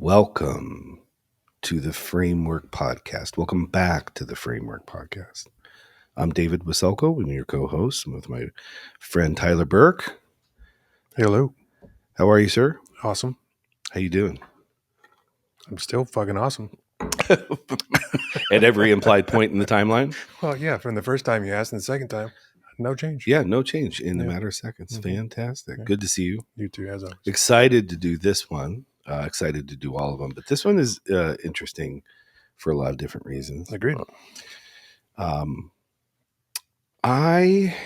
Welcome to the Framework Podcast. Welcome back to the Framework Podcast. I'm David Waselko. I'm your co-host. I'm with my friend Tyler Burke. Hello. How are you, sir? Awesome. How you doing? I'm still fucking awesome. At every implied point in the timeline? Well, yeah, from the first time you asked and the second time, no change. Yeah, no change in a Yeah. matter of seconds. Mhm. Fantastic. Yeah. Good to see you. You too, as always. Excited to do this one. Excited to do all of them. But this one is interesting for a lot of different reasons. Agreed. I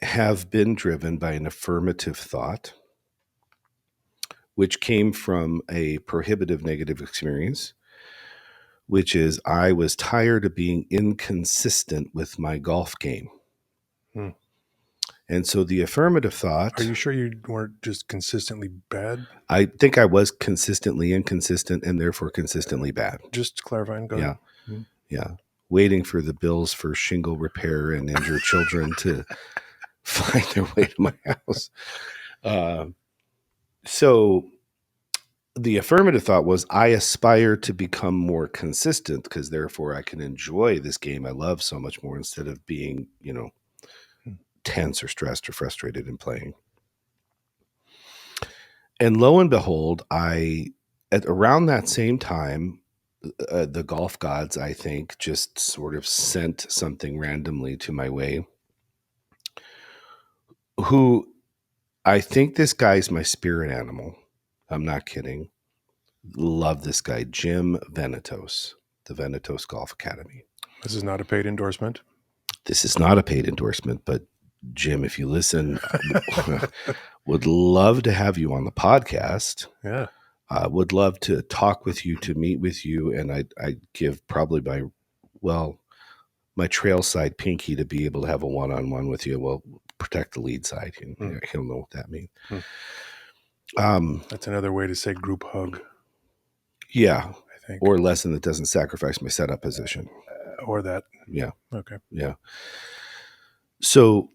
have been driven by an affirmative thought, which came from a prohibitive negative experience, which is I was tired of being inconsistent with my golf game. Hmm. And so the affirmative thought, Are you sure you weren't just consistently bad? I think I was consistently inconsistent and therefore consistently bad. Just clarifying. Go Yeah. ahead. Yeah. Waiting for the bills for shingle repair and injured children to find their way to my house. So the affirmative thought was I aspire to become more consistent because therefore I can enjoy this game I love so much more instead of being, tense or stressed or frustrated in playing. And lo and behold, at around that same time, the golf gods, I think, just sort of sent something randomly to my way. Who I think this guy's my spirit animal. I'm not kidding. Love this guy, Jim Venetos, the Venetos Golf Academy. This is not a paid endorsement. This is not a paid endorsement, but Jim, if you listen, would love to have you on the podcast. Yeah. Would love to talk with you, to meet with you, and I'd give probably my trail side pinky to be able to have a one-on-one with you. Well, protect the lead side. He'll know what that means. That's another way to say group hug. Yeah, I think. or a lesson that doesn't sacrifice my setup position. Or that. Yeah. Okay. Yeah. So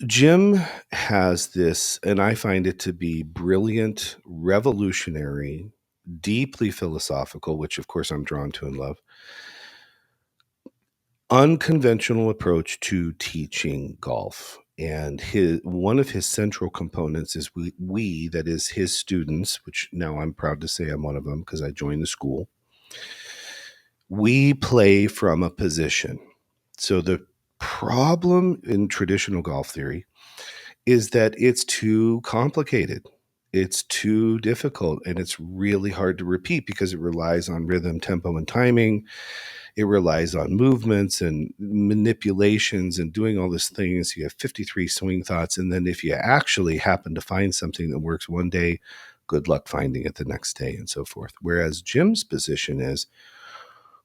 Jim has this, and I find it to be brilliant, revolutionary, deeply philosophical, which of course I'm drawn to and love, unconventional approach to teaching golf. And one of his central components is we, that is his students, which now I'm proud to say I'm one of them because I joined the school. We play from a position. So the problem in traditional golf theory is that it's too complicated. It's too difficult, and it's really hard to repeat because it relies on rhythm, tempo, and timing. It relies on movements and manipulations and doing all these things. You have 53 swing thoughts, and then if you actually happen to find something that works one day, good luck finding it the next day and so forth. Whereas Jim's position is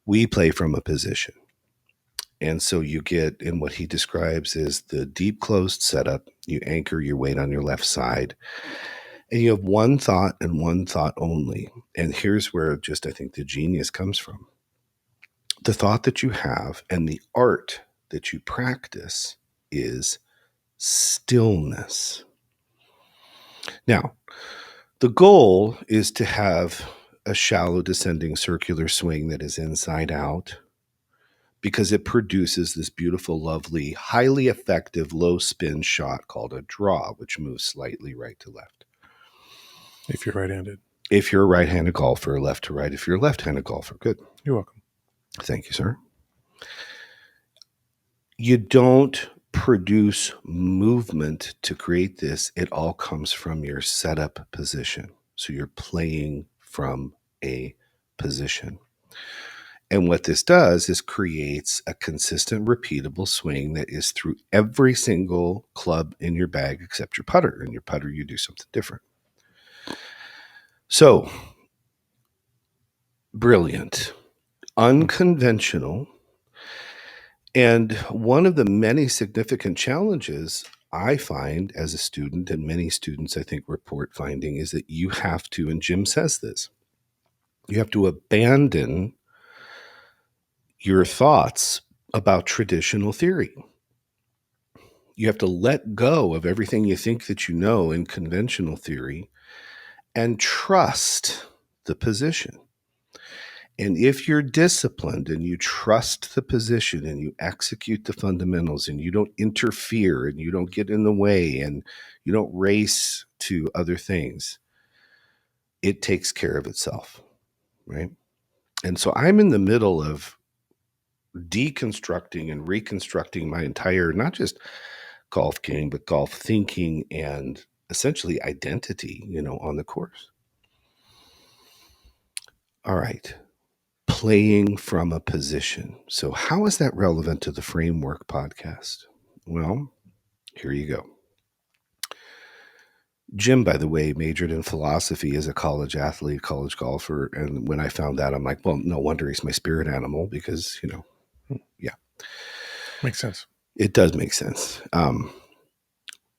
we play from a position. And so you get in what he describes as the deep closed setup. You anchor your weight on your left side. And you have one thought and one thought only. And here's where just I think the genius comes from. The thought that you have and the art that you practice is stillness. Now, the goal is to have a shallow descending circular swing that is inside out, because it produces this beautiful, lovely, highly effective low spin shot called a draw, which moves slightly right to left. If you're right-handed. If you're a right-handed golfer, left to right. If you're a left-handed golfer, good. You're welcome. Thank you, sir. You don't produce movement to create this. It all comes from your setup position. So you're playing from a position. And what this does is creates a consistent, repeatable swing that is through every single club in your bag except your putter. In your putter, you do something different. So, brilliant, unconventional. And one of the many significant challenges I find as a student, and many students I think report finding, is that you have to, and Jim says this, you have to abandon your thoughts about traditional theory. You have to let go of everything you think that you know in conventional theory and trust the position. And if you're disciplined and you trust the position and you execute the fundamentals and you don't interfere and you don't get in the way and you don't race to other things, it takes care of itself, right? And so I'm in the middle of deconstructing and reconstructing my entire, not just golf game, but golf thinking and essentially identity, on the course. All right. Playing from a position. So, how is that relevant to the Framework podcast? Well, here you go. Jim, by the way, majored in philosophy as a college athlete, college golfer. And when I found that, I'm like, well, no wonder he's my spirit animal because, yeah. Makes sense. It does make sense.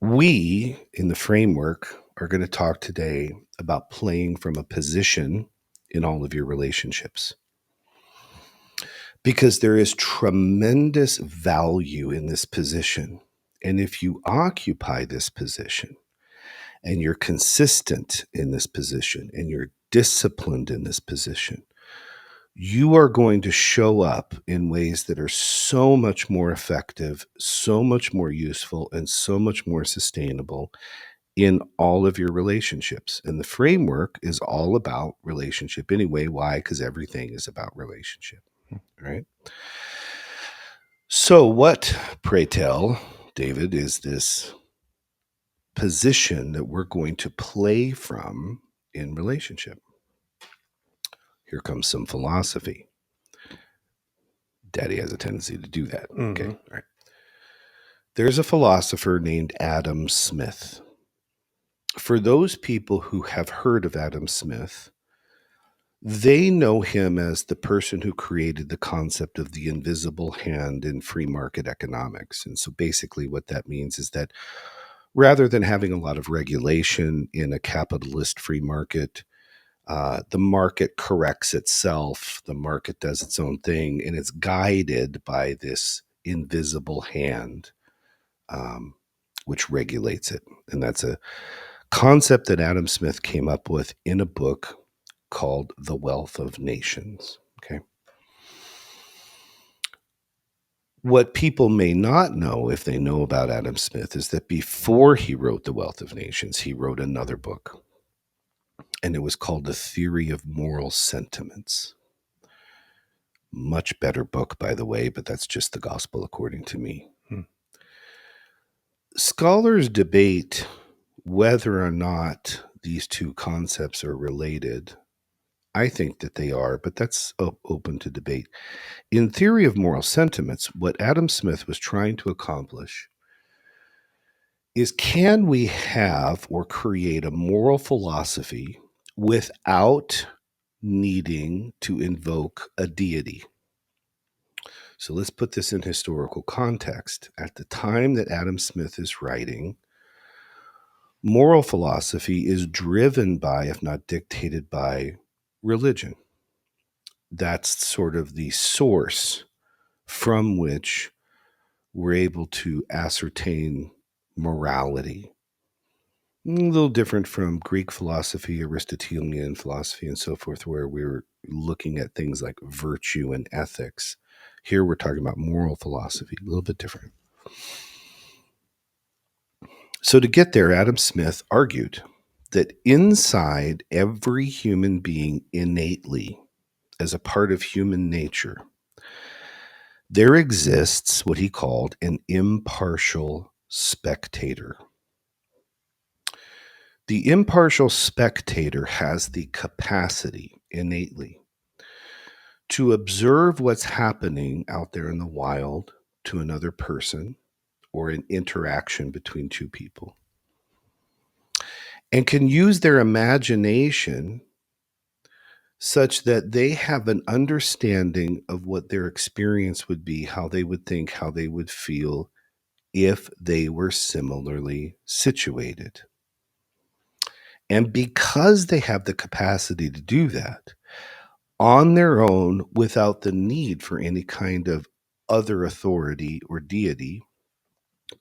We in the Framework are going to talk today about playing from a position in all of your relationships. Because there is tremendous value in this position. And if you occupy this position and you're consistent in this position and you're disciplined in this position, you are going to show up in ways that are so much more effective, so much more useful, and so much more sustainable in all of your relationships. And the Framework is all about relationship anyway. Why? Because everything is about relationship, right? So what, pray tell, David, is this position that we're going to play from in relationship? Here comes some philosophy. Daddy has a tendency to do that. Mm-hmm. Okay, all right. There's a philosopher named Adam Smith. For those people who have heard of Adam Smith, they know him as the person who created the concept of the invisible hand in free market economics. And so basically what that means is that rather than having a lot of regulation in a capitalist free market, the market corrects itself, the market does its own thing, and it's guided by this invisible hand, which regulates it. And that's a concept that Adam Smith came up with in a book called The Wealth of Nations. Okay. What people may not know, if they know about Adam Smith, is that before he wrote The Wealth of Nations, he wrote another book, and it was called The Theory of Moral Sentiments. Much better book, by the way, but that's just the gospel according to me. Scholars debate whether or not these two concepts are related. I think that they are, but that's open to debate. In Theory of Moral Sentiments, what Adam Smith was trying to accomplish is, can we have or create a moral philosophy without needing to invoke a deity? So let's put this in historical context. At the time that Adam Smith is writing, moral philosophy is driven by, if not dictated by, religion. That's sort of the source from which we're able to ascertain morality. A little different from Greek philosophy, Aristotelian philosophy, and so forth, where we're looking at things like virtue and ethics. Here we're talking about moral philosophy, a little bit different. So to get there, Adam Smith argued that inside every human being innately, as a part of human nature, there exists what he called an impartial spectator. The impartial spectator has the capacity innately to observe what's happening out there in the wild to another person or an interaction between two people, and can use their imagination such that they have an understanding of what their experience would be, how they would think, how they would feel if they were similarly situated. And because they have the capacity to do that on their own without the need for any kind of other authority or deity,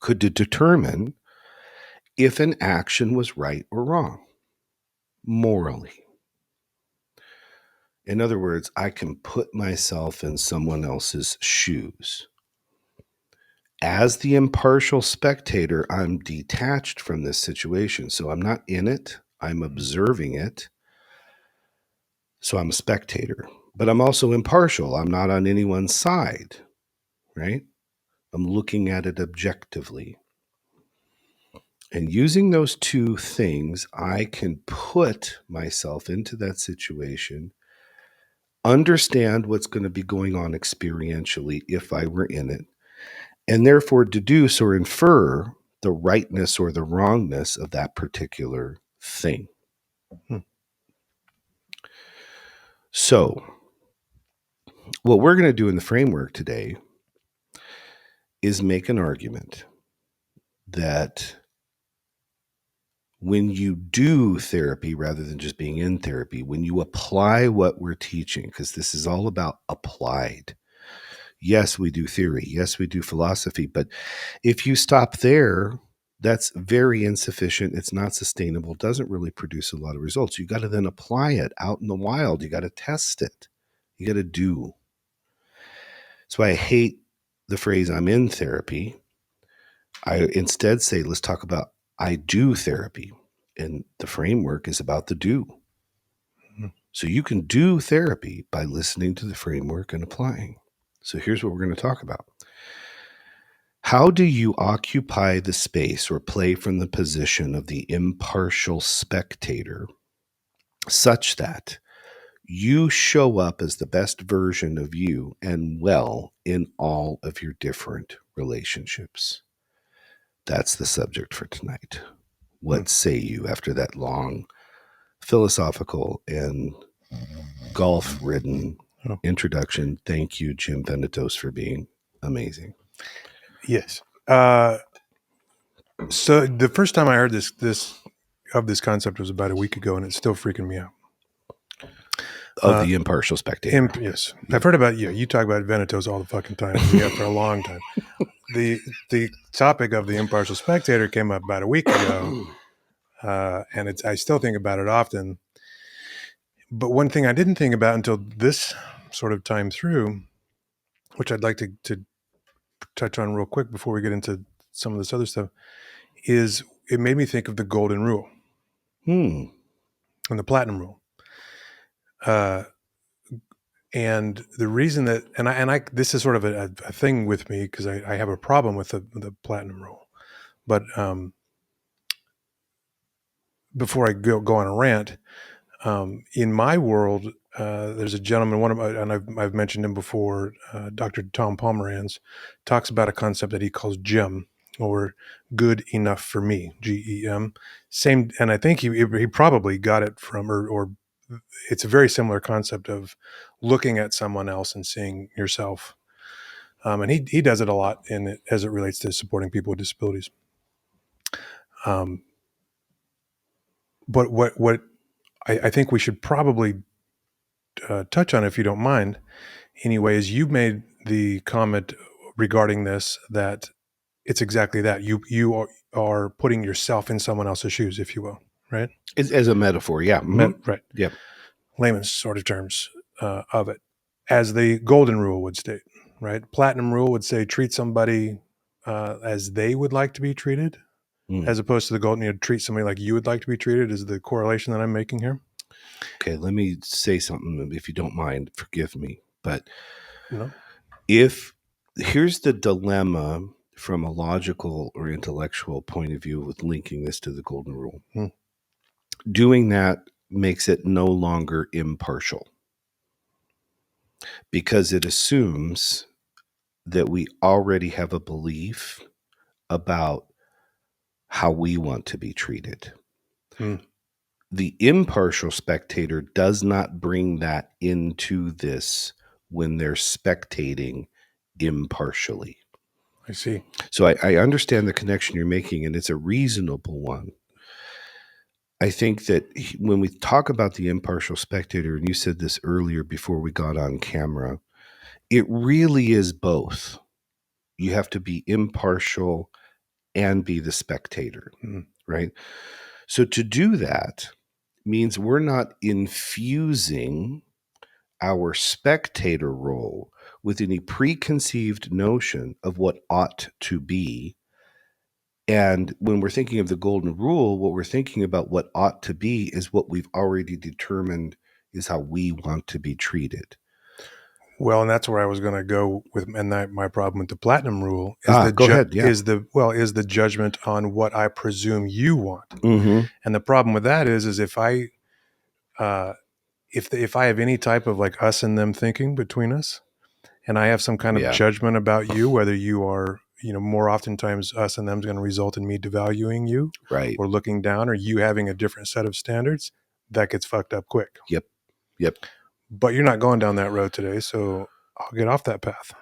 could determine if an action was right or wrong morally. In other words, I can put myself in someone else's shoes. As the impartial spectator, I'm detached from this situation. So I'm not in it, I'm observing it. So I'm a spectator. But I'm also impartial. I'm not on anyone's side, right? I'm looking at it objectively. And using those two things, I can put myself into that situation, understand what's going to be going on experientially if I were in it, and therefore deduce or infer the rightness or the wrongness of that particular thing. So, what we're going to do in the framework today is make an argument that when you do therapy rather than just being in therapy, when you apply what we're teaching, because this is all about applied. Yes, we do theory. Yes, we do philosophy. But if you stop there, that's very insufficient. It's not sustainable, doesn't really produce a lot of results. You got to then apply it out in the wild. You got to test it. You got to do. That's why I hate the phrase I'm in therapy. I instead say, let's talk about I do therapy. And the framework is about the do. So you can do therapy by listening to the framework and applying. So here's what we're going to talk about. How do you occupy the space or play from the position of the impartial spectator such that you show up as the best version of you and well in all of your different relationships? That's the subject for tonight. What say you after that long philosophical and golf-ridden introduction? Thank you, Jim Venetos, for being amazing. Yes. So the first time I heard this concept was about a week ago, and it's still freaking me out. Of the impartial spectator. Yes. I've heard about you. You talk about Venetos all the fucking time. We have for a long time. The topic of the impartial spectator came up about a week ago, and I still think about it often. But one thing I didn't think about until this sort of time through, which I'd like to touch on real quick before we get into some of this other stuff, is it made me think of the golden rule and the platinum rule. And the reason that, and I this is sort of a thing with me because I have a problem with the platinum rule. But before I go on a rant, in my world, there's a gentleman, and I've mentioned him before, Dr. Tom Pomeranz, talks about a concept that he calls GEM, or good enough for me, GEM. Same, and I think he probably got it from, or it's a very similar concept of looking at someone else and seeing yourself. And he does it a lot as it relates to supporting people with disabilities. But what I think we should probably touch on, if you don't mind, anyway, is you made the comment regarding this that it's exactly that. You are putting yourself in someone else's shoes, if you will, right? As a metaphor, yeah. Mm-hmm. Right. Yep. Layman's sort of terms of it. As the golden rule would state, right? Platinum rule would say treat somebody as they would like to be treated, as opposed to the golden, treat somebody like you would like to be treated, is the correlation that I'm making here. Okay, let me say something, if you don't mind. Forgive me. But No. Here's the dilemma from a logical or intellectual point of view with linking this to the golden rule. Doing that makes it no longer impartial because it assumes that we already have a belief about how we want to be treated. The impartial spectator does not bring that into this when they're spectating impartially. I see. So I understand the connection you're making, and it's a reasonable one. I think that when we talk about the impartial spectator, and you said this earlier before we got on camera, it really is both. You have to be impartial and be the spectator, right? So to do that means we're not infusing our spectator role with any preconceived notion of what ought to be. And when we're thinking of the golden rule, what we're thinking about what ought to be is what we've already determined is how we want to be treated. Well, and that's where I was going to go with, and that my problem with the platinum rule is Go ahead. Yeah. is the judgment on what I presume you want. Mm-hmm. And the problem with that is if I if I have any type of like us and them thinking between us, and I have some kind of judgment about you, whether you are, more oftentimes us and them is going to result in me devaluing you, Right. or looking down, or you having a different set of standards, that gets fucked up quick. Yep. But you're not going down that road today, so I'll get off that path.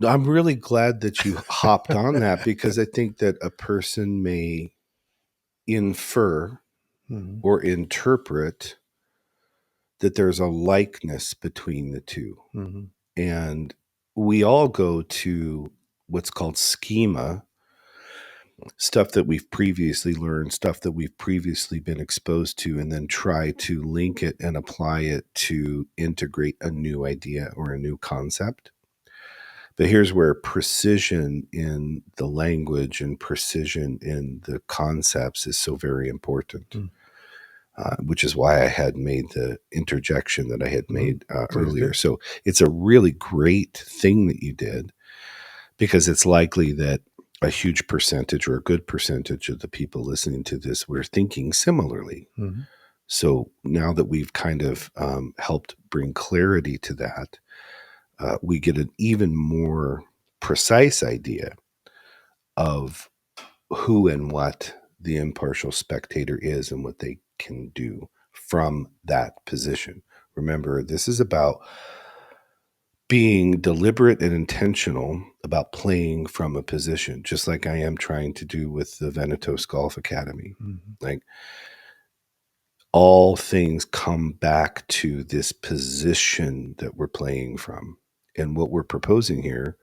I'm really glad that you hopped on that, because I think that a person may infer or interpret that there's a likeness between the two. And we all go to what's called schema, stuff that we've previously learned, stuff that we've previously been exposed to, and then try to link it and apply it to integrate a new idea or a new concept. But here's where precision in the language and precision in the concepts is so very important, which is why I had made the interjection that I had made earlier. So it's a really great thing that you did, because it's likely that a huge percentage or a good percentage of the people listening to this were thinking similarly. So now that we've kind of helped bring clarity to that, we get an even more precise idea of who and what the impartial spectator is and what they can do from that position. Remember, this is about being deliberate and intentional about playing from a position, just like I am trying to do with the Venetos Golf Academy. Like, all things come back to this position that we're playing from. And what we're proposing here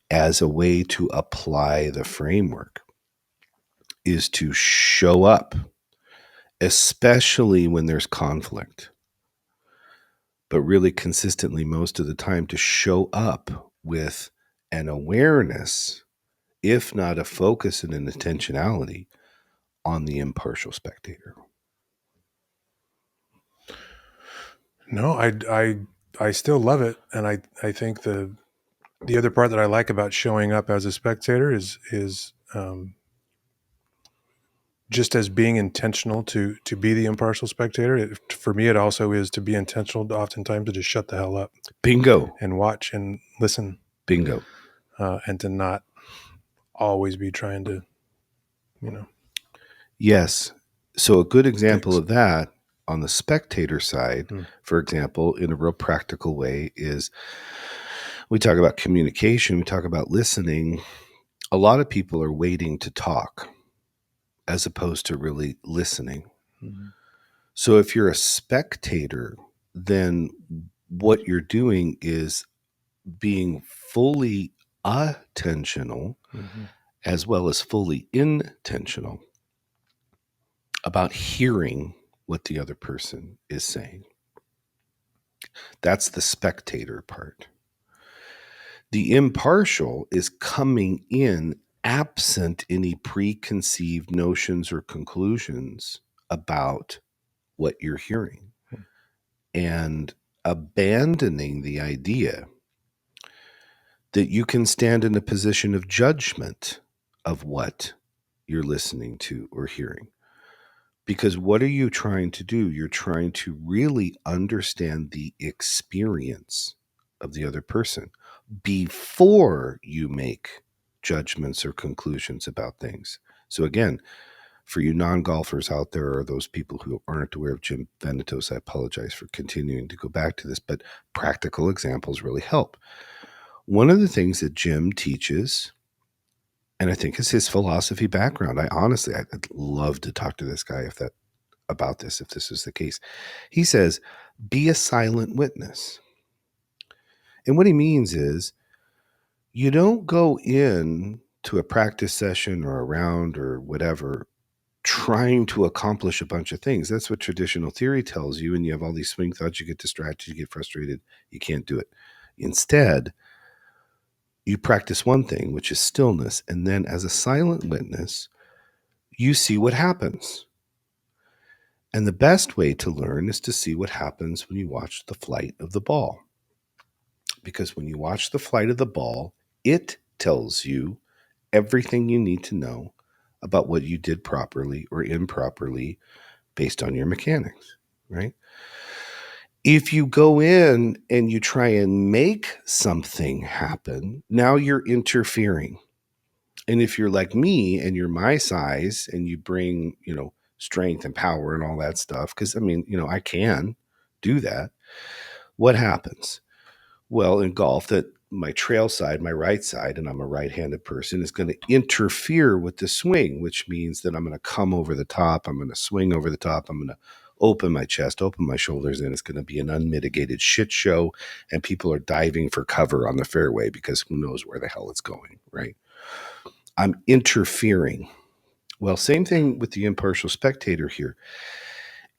as a way to apply the framework is to show up, especially when there's conflict, but really consistently most of the time to show up with an awareness, if not a focus and an intentionality, on the impartial spectator. No, I still love it, and I think the other part that I like about showing up as a spectator is just as being intentional to be the impartial spectator. For me, it also is to be intentional, oftentimes, to just shut the hell up. Bingo. And watch and listen. Bingo. And to not always be trying to, Yes. So a good example of that on the spectator side, for example, in a real practical way, is we talk about communication, we talk about listening. A lot of people are waiting to talk as opposed to really listening. So if you're a spectator, then what you're doing is being fully attentional as well as fully intentional about hearing what the other person is saying. That's the spectator part. The impartial is coming in absent any preconceived notions or conclusions about what you're hearing, and abandoning the idea that you can stand in a position of judgment of what you're listening to or hearing. Because what are you trying to do? You're trying to really understand the experience of the other person before you make judgments or conclusions about things. So again, for you non-golfers out there, or those people who aren't aware of Jim Venetos, I apologize for continuing to go back to this, but practical examples really help. One of the things that Jim teaches, and I think it's his philosophy background, I'd love to talk to this guy about this, if this was the case. He says, be a silent witness. And what he means is, you don't go in to a practice session or a round or whatever trying to accomplish a bunch of things. That's what traditional theory tells you. And you have all these swing thoughts, you get distracted, you get frustrated, you can't do it. Instead, you practice one thing, which is stillness. And then as a silent witness, you see what happens. And the best way to learn is to see what happens when you watch the flight of the ball. Because when you watch the flight of the ball, it tells you everything you need to know about what you did properly or improperly based on your mechanics, right? If you go in and you try and make something happen, now you're interfering. And if you're like me and you're my size and you bring, strength and power and all that stuff, because I can do that, what happens? Well, in golf, that my trail side, my right side, and I'm a right-handed person, is going to interfere with the swing, which means that I'm going to come over the top. I'm going to swing over the top. I'm going to open my chest, open my shoulders, and it's going to be an unmitigated shit show. And people are diving for cover on the fairway because who knows where the hell it's going, right? I'm interfering. Well, same thing with the impartial spectator here.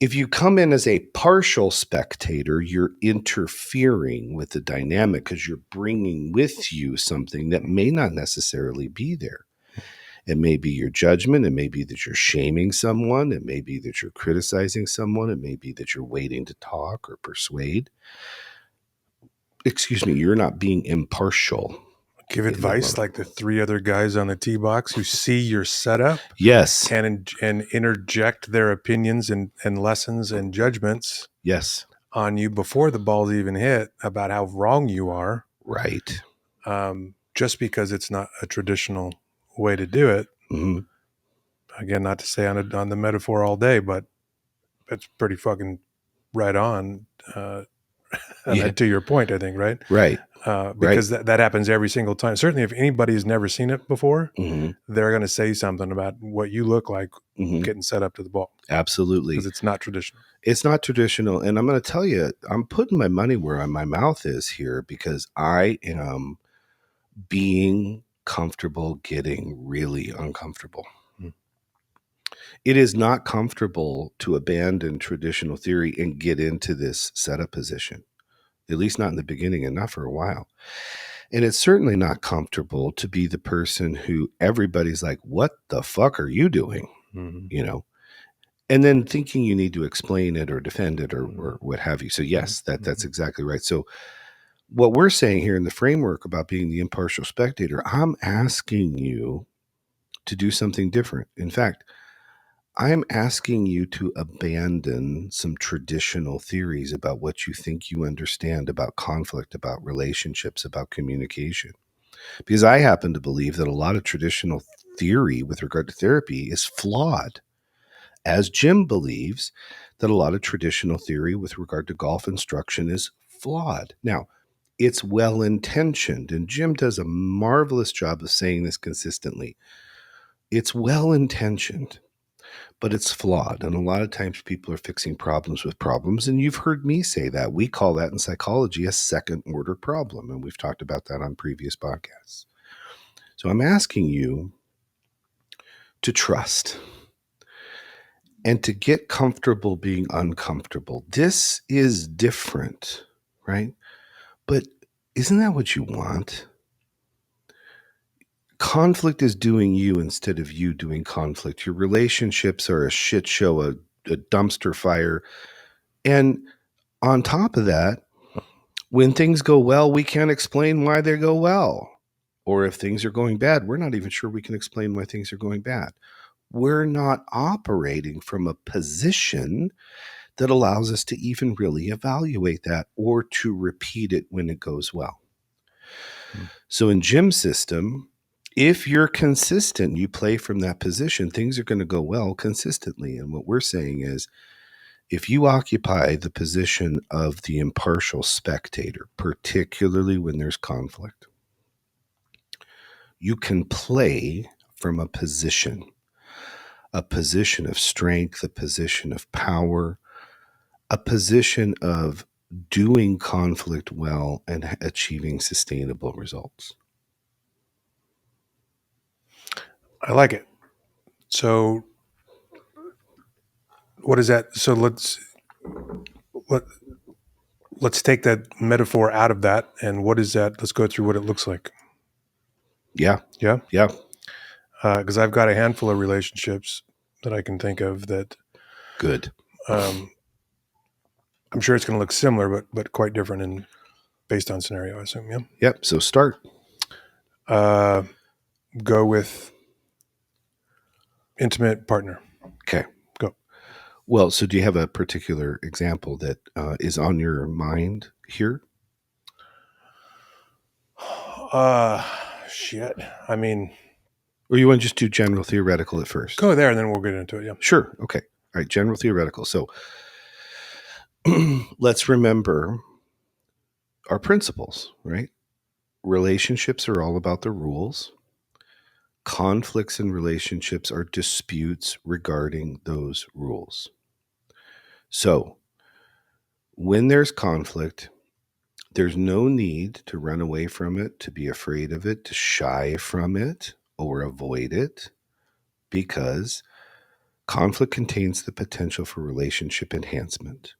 If you come in as a partial spectator, you're interfering with the dynamic because you're bringing with you something that may not necessarily be there. It may be your judgment. It may be that you're shaming someone. It may be that you're criticizing someone. It may be that you're waiting to talk or persuade. Excuse me, you're not being impartial. Give advice like the three other guys on the tee box who see your setup, yes, and interject their opinions and lessons and judgments, yes, on you before the ball's even hit about how wrong you are, right. Just because it's not a traditional way to do it. Mm-hmm. Again, not to say on the metaphor all day, but it's pretty fucking right on. Yeah. To your point, I think, right? Right. Because that happens every single time. Certainly, if anybody's never seen it before, Mm-hmm. they're going to say something about what you look like Mm-hmm. getting set up to the ball. Absolutely. Because it's not traditional. It's not traditional. And I'm going to tell you, I'm putting my money where my mouth is here because I am being comfortable getting really uncomfortable. Hmm. It is not comfortable to abandon traditional theory and get into this setup position, at least not in the beginning and not for a while. And it's certainly not comfortable to be the person who everybody's like, what the fuck are you doing? Mm-hmm. And then thinking you need to explain it or defend it or what have you. So yes, that's exactly right. So what we're saying here in the framework about being the impartial spectator, I'm asking you to do something different. In fact, I'm asking you to abandon some traditional theories about what you think you understand about conflict, about relationships, about communication. Because I happen to believe that a lot of traditional theory with regard to therapy is flawed, as Jim believes that a lot of traditional theory with regard to golf instruction is flawed. Now, it's well intentioned, and Jim does a marvelous job of saying this consistently. It's well intentioned, but it's flawed. And a lot of times people are fixing problems with problems. And you've heard me say that. We call that in psychology a second order problem. And we've talked about that on previous podcasts. So I'm asking you to trust and to get comfortable being uncomfortable. This is different, right? But isn't that what you want? Conflict is doing you instead of you doing conflict. Your relationships are a shit show, a dumpster fire. And on top of that, when things go well, we can't explain why they go well. Or if things are going bad, we're not even sure we can explain why things are going bad. We're not operating from a position that allows us to even really evaluate that or to repeat it when it goes well. So in Jim's system, if you're consistent, you play from that position, things are going to go well consistently. And what we're saying is, if you occupy the position of the impartial spectator, particularly when there's conflict, you can play from a position of strength, a position of power, a position of doing conflict well and achieving sustainable results. I like it. So what is that? So let's take that metaphor out of that. And what is that? Let's go through what it looks like. Yeah. Yeah. Yeah. Because I've got a handful of relationships that I can think of that Good. I'm sure it's going to look similar, but quite different and based on scenario, I assume. Yeah. Yep. So start. Go with intimate partner. Okay. Go. Well, so do you have a particular example that is on your mind here? Shit. I mean, Or you want to just do general theoretical at first? go there and then we'll get into it. Yeah. Sure. Okay. All right. General theoretical. So let's remember our principles, right? Relationships are all about the rules. Conflicts in relationships are disputes regarding those rules. So when there's conflict, there's no need to run away from it, to be afraid of it, to shy from it, or avoid it, because conflict contains the potential for relationship enhancement.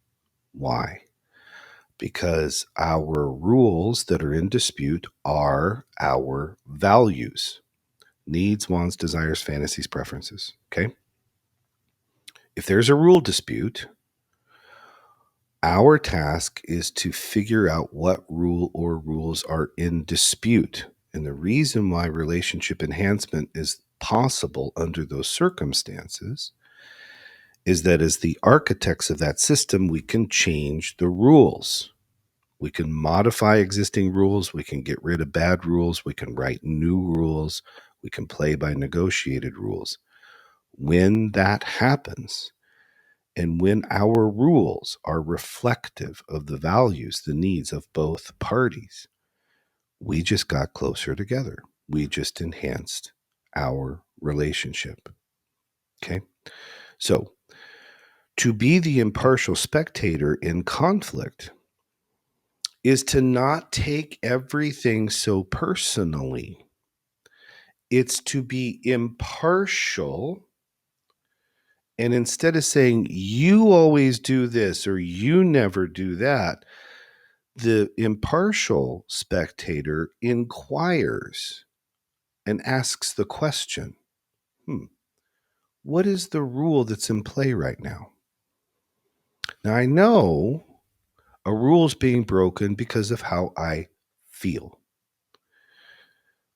Why? Because our rules that are in dispute are our values: needs, wants, desires, fantasies, preferences. Okay? If there's a rule dispute, our task is to figure out what rule or rules are in dispute. And the reason why relationship enhancement is possible under those circumstances is that as the architects of that system, we can change the rules. We can modify existing rules. We can get rid of bad rules. We can write new rules. We can play by negotiated rules. When that happens, and when our rules are reflective of the values, the needs of both parties, we just got closer together. We just enhanced our relationship. Okay? So, to be the impartial spectator in conflict is to not take everything so personally. It's to be impartial. And instead of saying, you always do this or you never do that, the impartial spectator inquires and asks the question, what is the rule that's in play right now? Now, I know a rule is being broken because of how I feel.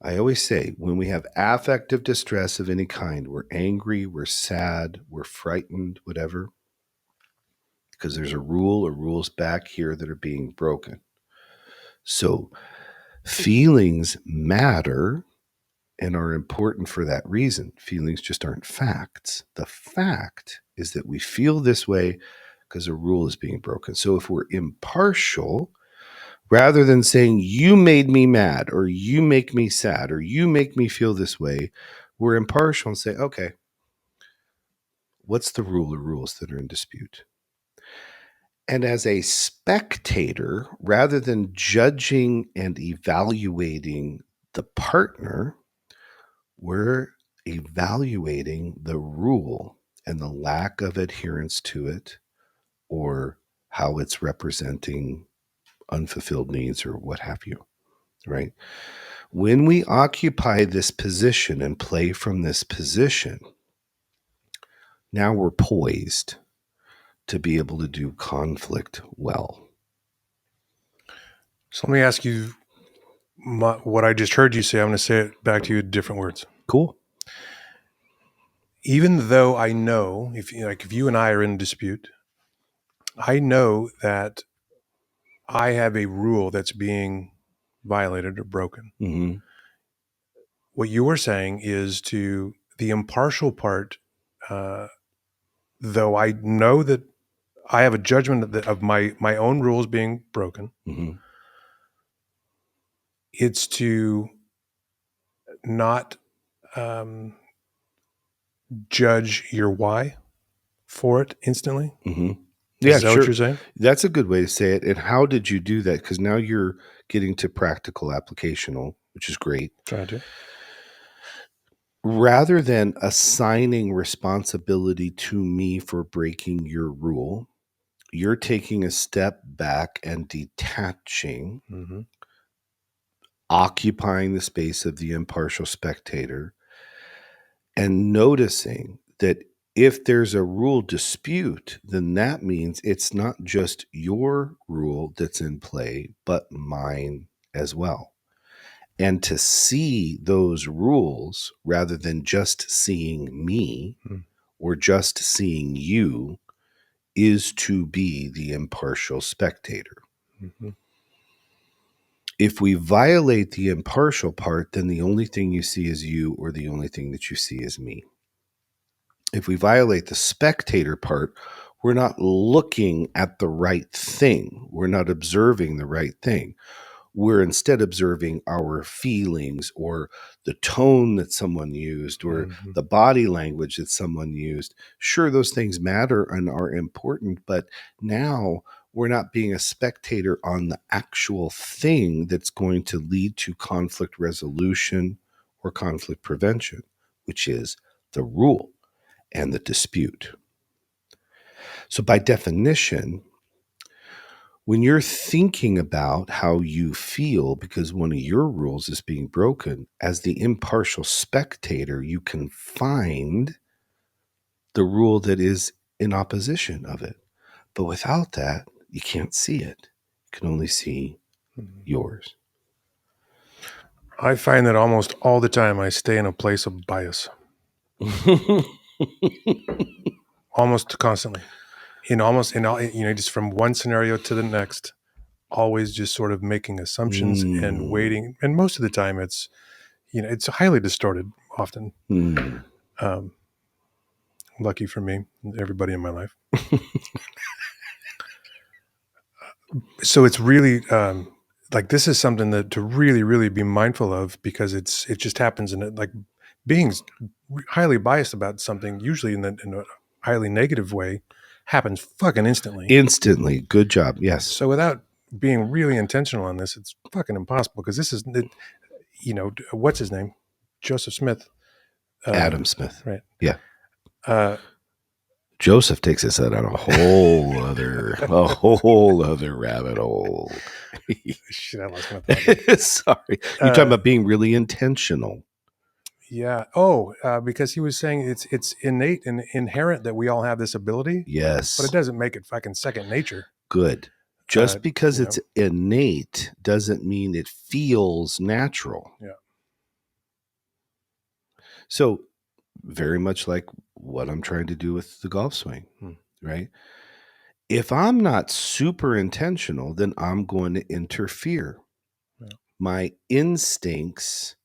I always say when we have affective distress of any kind, we're angry, we're sad, we're frightened, whatever, because there's a rule or rules back here that are being broken. So feelings matter and are important for that reason. Feelings just aren't facts. The fact is that we feel this way because a rule is being broken. So if we're impartial, rather than saying, you made me mad, or you make me sad, or you make me feel this way, we're impartial and say, okay, what's the rule or rules that are in dispute? And as a spectator, rather than judging and evaluating the partner, we're evaluating the rule and the lack of adherence to it, or how it's representing unfulfilled needs or what have you, right? When we occupy this position and play from this position, now we're poised to be able to do conflict well. So let me ask you what I just heard you say. I'm going to say it back to you in different words. Cool. Even though I know, if you and I are in dispute, I know that I have a rule that's being violated or broken. Mm-hmm. What you were saying is to the impartial part, though I know that I have a judgment of my own rules being broken, Mm-hmm. it's to not judge your why for it instantly. Mm-hmm. Is Yeah, that what you're saying? That's a good way to say it. And how did you do that? Because now you're getting to practical applicational, which is great. Trying to. rather than assigning responsibility to me for breaking your rule, you're taking a step back and detaching, Mm-hmm. occupying the space of the impartial spectator, and noticing that if there's a rule dispute, then that means it's not just your rule that's in play, but mine as well. And to see those rules rather than just seeing me or just seeing you is to be the impartial spectator. Mm-hmm. If we violate the impartial part, then the only thing you see is you, or the only thing that you see is me. If we violate the spectator part, we're not looking at the right thing. We're not observing the right thing. We're instead observing our feelings or the tone that someone used or Mm-hmm. the body language that someone used. Sure, those things matter and are important, but now we're not being a spectator on the actual thing that's going to lead to conflict resolution or conflict prevention, which is the rule and the dispute. So, by definition, when you're thinking about how you feel because one of your rules is being broken, as the impartial spectator, you can find the rule that is in opposition of it. But without that, you can't see it. You can only see yours. I find that almost all the time I stay in a place of bias, almost constantly. Just from one scenario to the next, always just sort of making assumptions and Mm. waiting. And most of the time, it's highly distorted. Often, Mm. um, lucky for me, and everybody in my life. So it's really like this is something that to really, really be mindful of, because it just happens in it. Like being highly biased about something, usually in a highly negative way, happens fucking instantly. Instantly. Good job. Yes. So without being really intentional on this, it's fucking impossible, because this is, what's his name? Joseph Smith. Adam Smith. Right. Yeah. Uh, Joseph takes us out on a whole other rabbit hole. shit, I lost my thought. Sorry. You're talking about being really intentional. Yeah. Oh, because he was saying it's innate and inherent that we all have this ability, but Yes. it doesn't make it fucking second nature. Good. Just because you it's innate doesn't mean it feels natural. Yeah. So very much like what I'm trying to do with the golf swing, right? If I'm not super intentional, then I'm going to interfere. Yeah. My instincts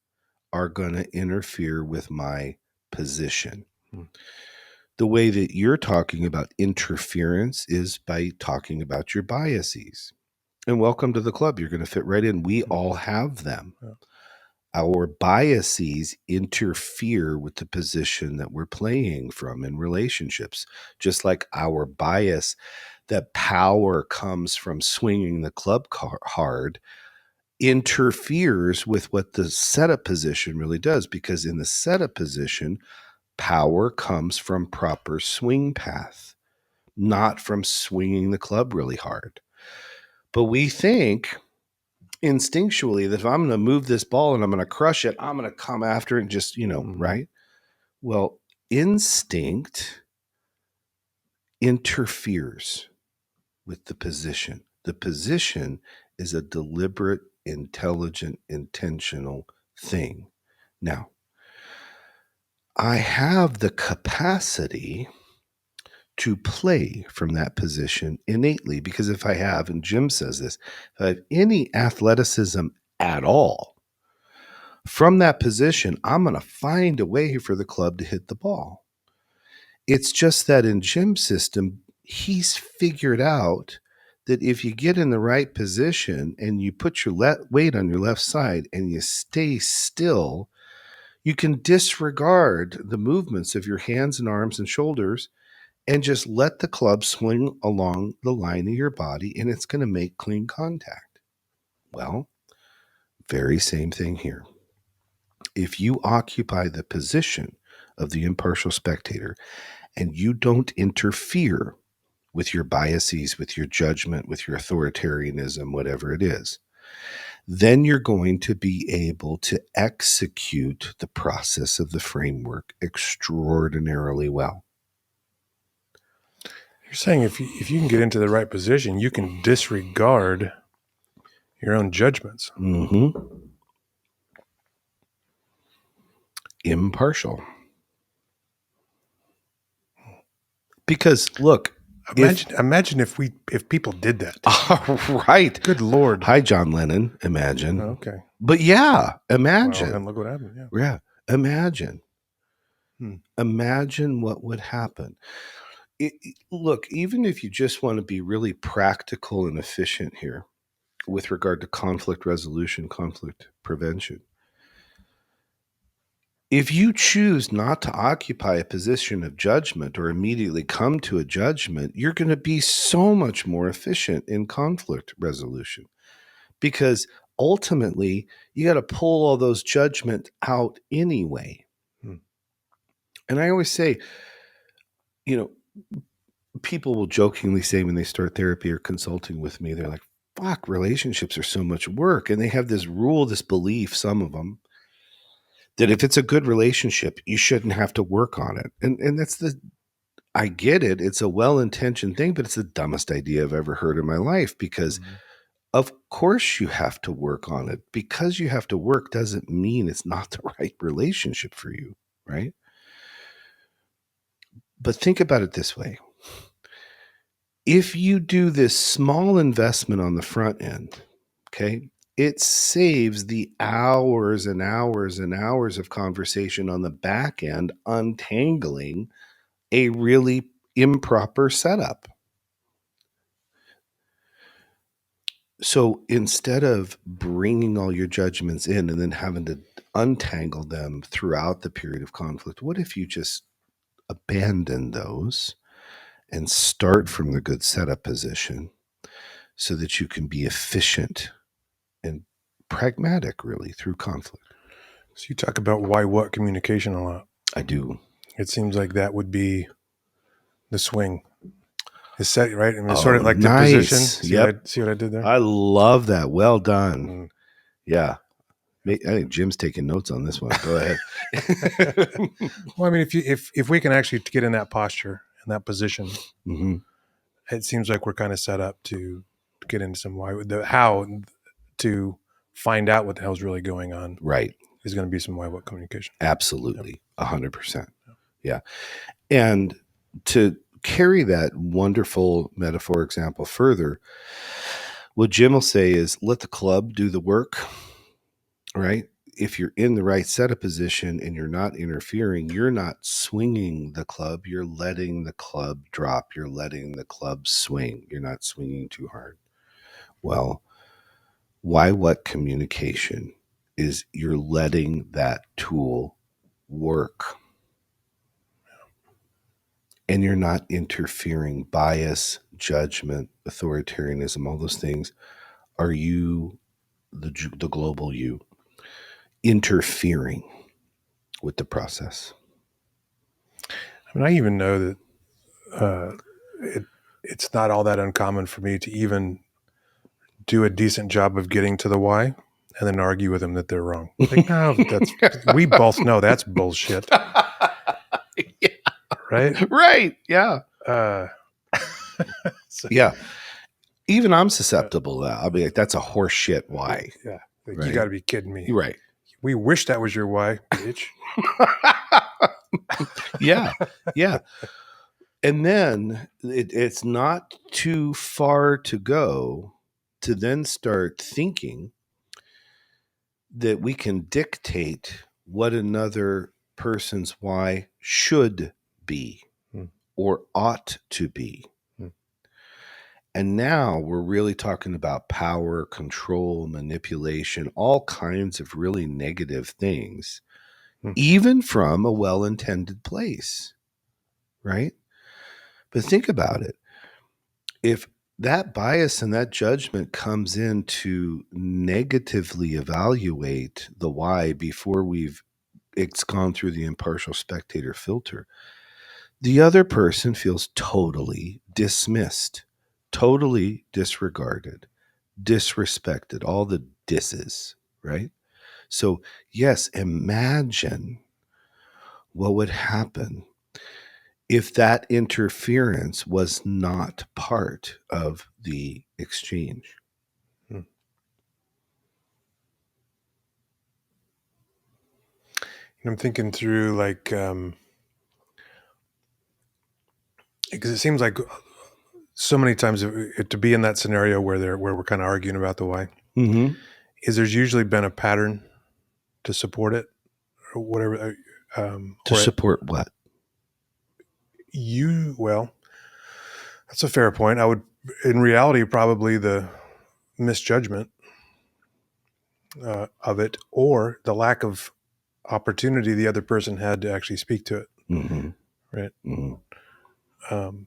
are going to interfere with my position. The way that you're talking about interference is by talking about your biases. And welcome to the club. You're going to fit right in. We all have them. Yeah. Our biases interfere with the position that we're playing from in relationships, just like our bias that power comes from swinging the club hard interferes with what the setup position really does, because in the setup position, power comes from proper swing path, not from swinging the club really hard. But we think instinctually that if I'm going to move this ball and I'm going to crush it, I'm going to come after it and just, right? Well, instinct interferes with the position. The position is a deliberate, intelligent, intentional thing. Now, I have the capacity to play from that position innately, because if I have, and Jim says this, if I have any athleticism at all, from that position, I'm going to find a way for the club to hit the ball. It's just that in Jim's system, he's figured out that if you get in the right position and you put your weight on your left side and you stay still, you can disregard the movements of your hands and arms and shoulders and just let the club swing along the line of your body, and it's going to make clean contact. Well, very same thing here. If you occupy the position of the impartial spectator and you don't interfere with your biases, with your judgment, with your authoritarianism, whatever it is, then you're going to be able to execute the process of the framework extraordinarily well. You're saying if you can get into the right position, you can disregard your own judgments. Mm-hmm. Impartial. Because look, imagine if people did that. Right. Good Lord. Hi, John Lennon. Imagine. Oh, okay. But yeah, imagine. Well, and look what happened. Yeah. Yeah. Imagine. Hmm. Imagine what would happen. Look, even if you just want to be really practical and efficient here with regard to conflict resolution, conflict prevention, if you choose not to occupy a position of judgment or immediately come to a judgment, you're going to be so much more efficient in conflict resolution, because ultimately you got to pull all those judgment out anyway. And I always say, people will jokingly say when they start therapy or consulting with me, they're like, fuck, relationships are so much work. And they have this rule, this belief, some of them, that if it's a good relationship, you shouldn't have to work on it. And that's I get it. It's a well-intentioned thing, but it's the dumbest idea I've ever heard in my life, because of course you have to work on it. Because you have to work doesn't mean it's not the right relationship for you, right? But think about it this way. If you do this small investment on the front end, okay, it saves the hours and hours and hours of conversation on the back end, untangling a really improper setup. So instead of bringing all your judgments in and then having to untangle them throughout the period of conflict, what if you just abandon those and start from the good setup position so that you can be efficient and pragmatic, really, through conflict? So you talk about why what communication a lot. I do. It seems like that would be the swing. Is set right? I mean, sort of Oh, like nice. the position. Yep. See what I did there? I love that. Well done. Yeah. I think Jim's taking notes on this one. Go ahead. Well, I mean, if we can actually get in that posture and that position, it seems like we're kind of set up to get into some how to find out what the hell's really going on. Right. Is going to be some why what communication. Absolutely. 100%. Yeah. And to carry that wonderful metaphor example further, what Jim will say is, let the club do the work, right? If you're in the right setup position and you're not interfering, you're not swinging the club. You're letting the club drop. You're letting the club swing. You're not swinging too hard. Well, why what communication is you're letting that tool work. And you're not interfering. Bias, judgment, authoritarianism, all those things are you, the global you, interfering with the process. I mean, I even know that it's not all that uncommon for me to even do a decent job of getting to the why and then argue with them that they're wrong. Like, no, we both know that's bullshit. Yeah. Right? Right. Yeah. So, yeah. Even I'm susceptible to that. I'll be like, that's a horse shit why. Yeah. Like, right? You got to be kidding me. You're right. We wish that was your why, bitch. Yeah. Yeah. And then it's not too far to go to then start thinking that we can dictate what another person's why should be or ought to be. And now we're really talking about power, control, manipulation, all kinds of really negative things, even from a well-intended place, right? But think about it. If that bias and that judgment comes in to negatively evaluate the why before it's gone through the impartial spectator filter. The other person feels totally dismissed, totally disregarded, disrespected, all the disses, right? So, yes, imagine what would happen if that interference was not part of the exchange. I'm thinking through, like, because it seems like so many times to be in that scenario where we're kind of arguing about the why, Mm-hmm. is there's usually been a pattern to support it or whatever. To support what? Well, that's a fair point. I would, in reality, probably the misjudgment of it, or the lack of opportunity the other person had to actually speak to it. Mm-hmm. Right. Mm-hmm.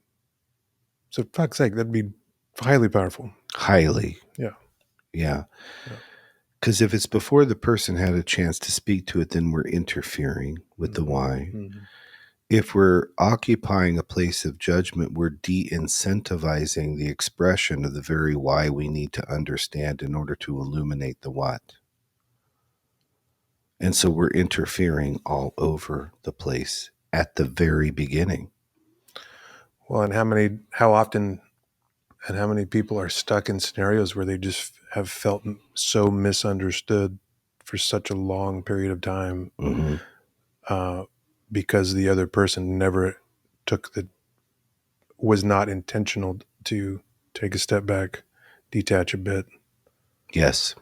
So, for fuck's sake, that'd be highly powerful. Highly. Yeah. Yeah. Because if it's before the person had a chance to speak to it, then we're interfering with the why. Mm-hmm. If we're occupying a place of judgment, we're de-incentivizing the expression of the very why we need to understand in order to illuminate the what. And so we're interfering all over the place at the very beginning. Well, and how often and how many people are stuck in scenarios where they just have felt so misunderstood for such a long period of time, Mm-hmm. because the other person never was not intentional to take a step back, detach a bit, Yes.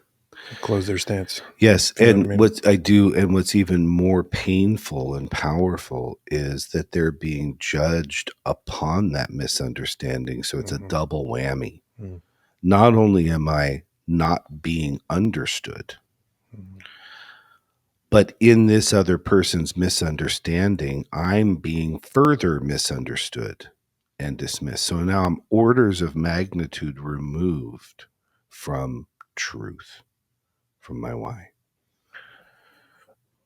close their stance. Yes. You know And what I mean? what's even more painful and powerful is that they're being judged upon that misunderstanding. So it's a double whammy. Mm-hmm. Not only am I not being understood, but in this other person's misunderstanding, I'm being further misunderstood and dismissed. So now I'm orders of magnitude removed from truth, from my why.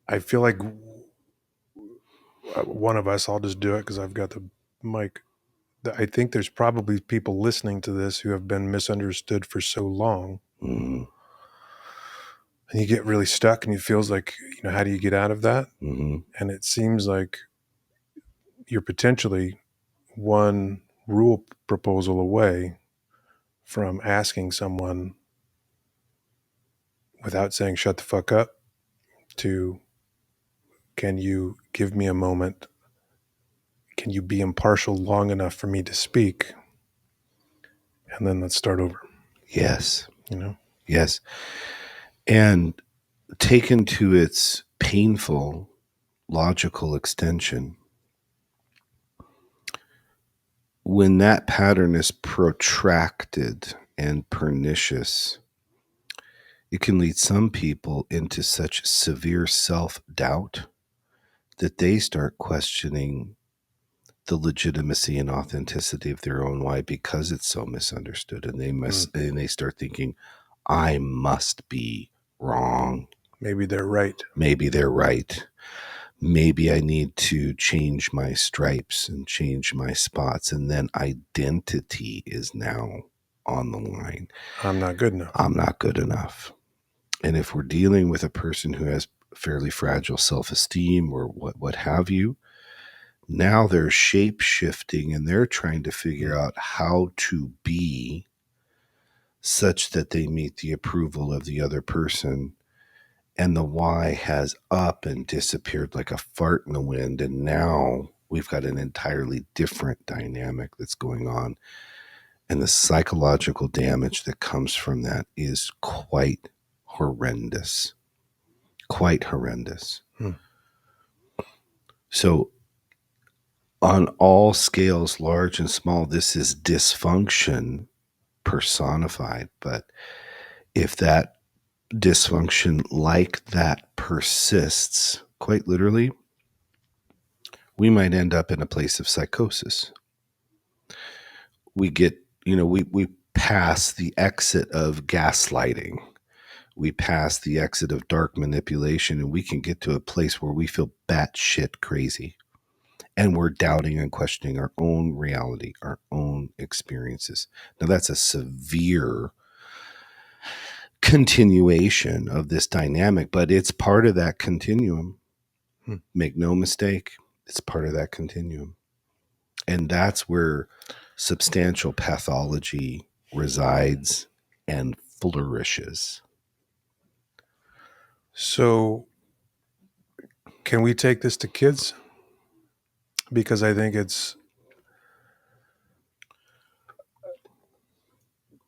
I feel like one of us, I'll just do it because I've got the mic. I think there's probably people listening to this who have been misunderstood for so long. Mm-hmm. And you get really stuck and it feels like, how do you get out of that? Mm-hmm. And it seems like you're potentially one rule proposal away from asking someone, without saying shut the fuck up, to, can you give me a moment? Can you be impartial long enough for me to speak? And then let's start over. Yes. You know? Yes. And taken to its painful logical extension, when that pattern is protracted and pernicious, it can lead some people into such severe self-doubt that they start questioning the legitimacy and authenticity of their own why because it's so misunderstood, and they start thinking, I must be wrong. Maybe they're right. Maybe they're right. Maybe I need to change my stripes and change my spots, and then identity is now on the line. I'm not good enough. I'm not good enough. And if we're dealing with a person who has fairly fragile self-esteem or what have you, now they're shape shifting and they're trying to figure out how to be such that they meet the approval of the other person. And the why has up and disappeared like a fart in the wind. And now we've got an entirely different dynamic that's going on. And the psychological damage that comes from that is quite horrendous. Quite horrendous. So on all scales, large and small, this is dysfunction personified. But if that dysfunction like that persists, quite literally, we might end up in a place of psychosis. We get we pass the exit of gaslighting. We pass the exit of dark manipulation, and we can get to a place where we feel batshit crazy. And we're doubting and questioning our own reality, our own experiences. Now, that's a severe continuation of this dynamic, but it's part of that continuum. Make no mistake, it's part of that continuum. And that's where substantial pathology resides and flourishes. So, can we take this to kids? Because I think it's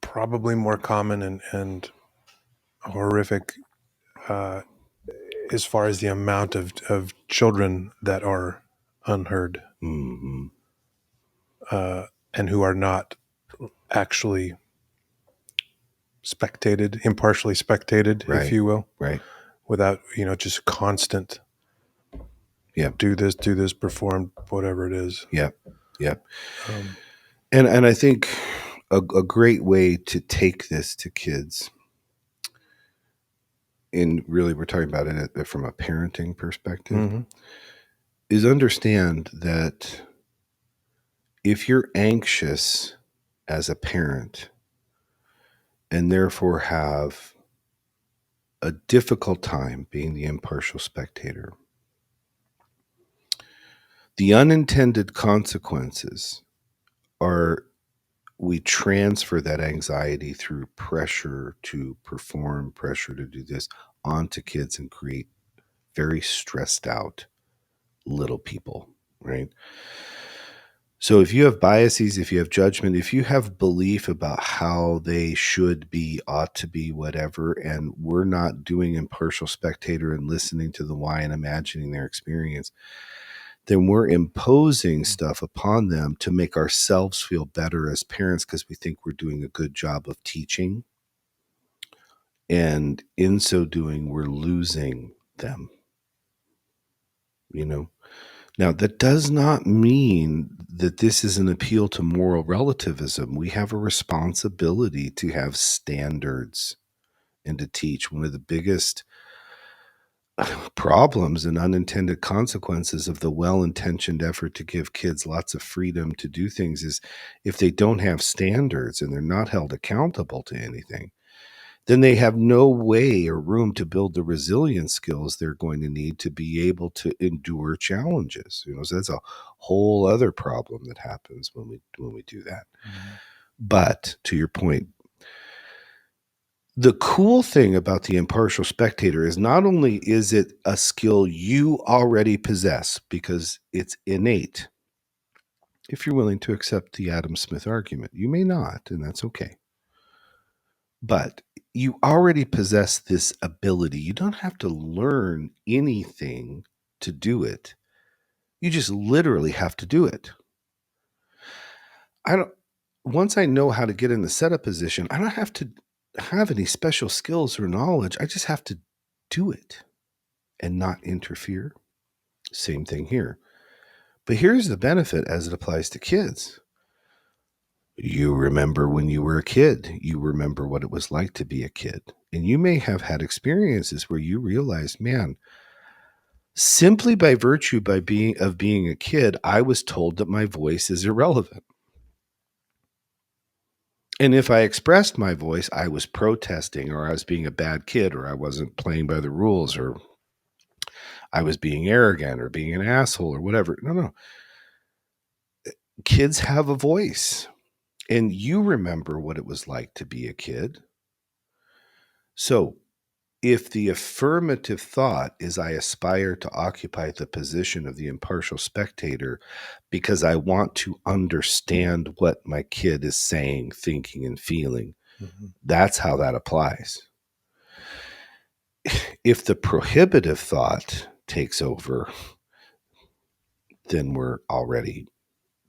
probably more common and horrific as far as the amount of children that are unheard Mm-hmm. And who are not actually impartially spectated, Right. if you will, Right. without, just constant, Yep. do this, perform whatever it is. Yep. Yep. And I think a great way to take this to kids, and really we're talking about it from a parenting perspective, Mm-hmm. is understand that if you're anxious as a parent and therefore have a difficult time being the impartial spectator, the unintended consequences are we transfer that anxiety through pressure to perform, pressure to do this onto kids and create very stressed out little people, right? So if you have biases, if you have judgment, if you have belief about how they should be, ought to be, whatever, and we're not doing impartial spectator and listening to the why and imagining their experience, then we're imposing stuff upon them to make ourselves feel better as parents because we think we're doing a good job of teaching. And in so doing, we're losing them, Now, that does not mean that this is an appeal to moral relativism. We have a responsibility to have standards and to teach. One of the biggest problems and unintended consequences of the well-intentioned effort to give kids lots of freedom to do things is if they don't have standards and they're not held accountable to anything, then they have no way or room to build the resilience skills they're going to need to be able to endure challenges. So that's a whole other problem that happens when we do that. Mm-hmm. But to your point, the cool thing about the impartial spectator is not only is it a skill you already possess because it's innate, if you're willing to accept the Adam Smith argument. You may not, and that's okay. But you already possess this ability. You don't have to learn anything to do it. You just literally have to do it. Once I know how to get in the setup position, I don't have to have any special skills or knowledge. I just have to do it and not interfere. Same thing here. But here's the benefit as it applies to kids. You remember when you were a kid. You remember what it was like to be a kid. And you may have had experiences where you realized, man, simply by virtue of being a kid, I was told that my voice is irrelevant. And if I expressed my voice, I was protesting, or I was being a bad kid, or I wasn't playing by the rules, or I was being arrogant or being an asshole or whatever. No. Kids have a voice. And you remember what it was like to be a kid. So if the affirmative thought is I aspire to occupy the position of the impartial spectator because I want to understand what my kid is saying, thinking, and feeling, that's how that applies. If the prohibitive thought takes over, then we're already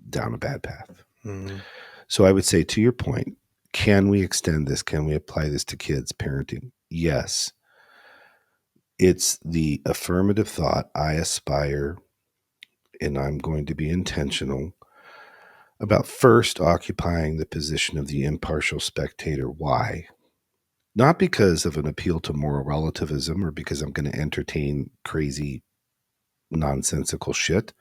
down a bad path. Mm-hmm. So I would say, to your point, can we extend this? Can we apply this to kids parenting? Yes. It's the affirmative thought, I aspire, and I'm going to be intentional about first occupying the position of the impartial spectator. Why? Not because of an appeal to moral relativism or because I'm going to entertain crazy, nonsensical shit.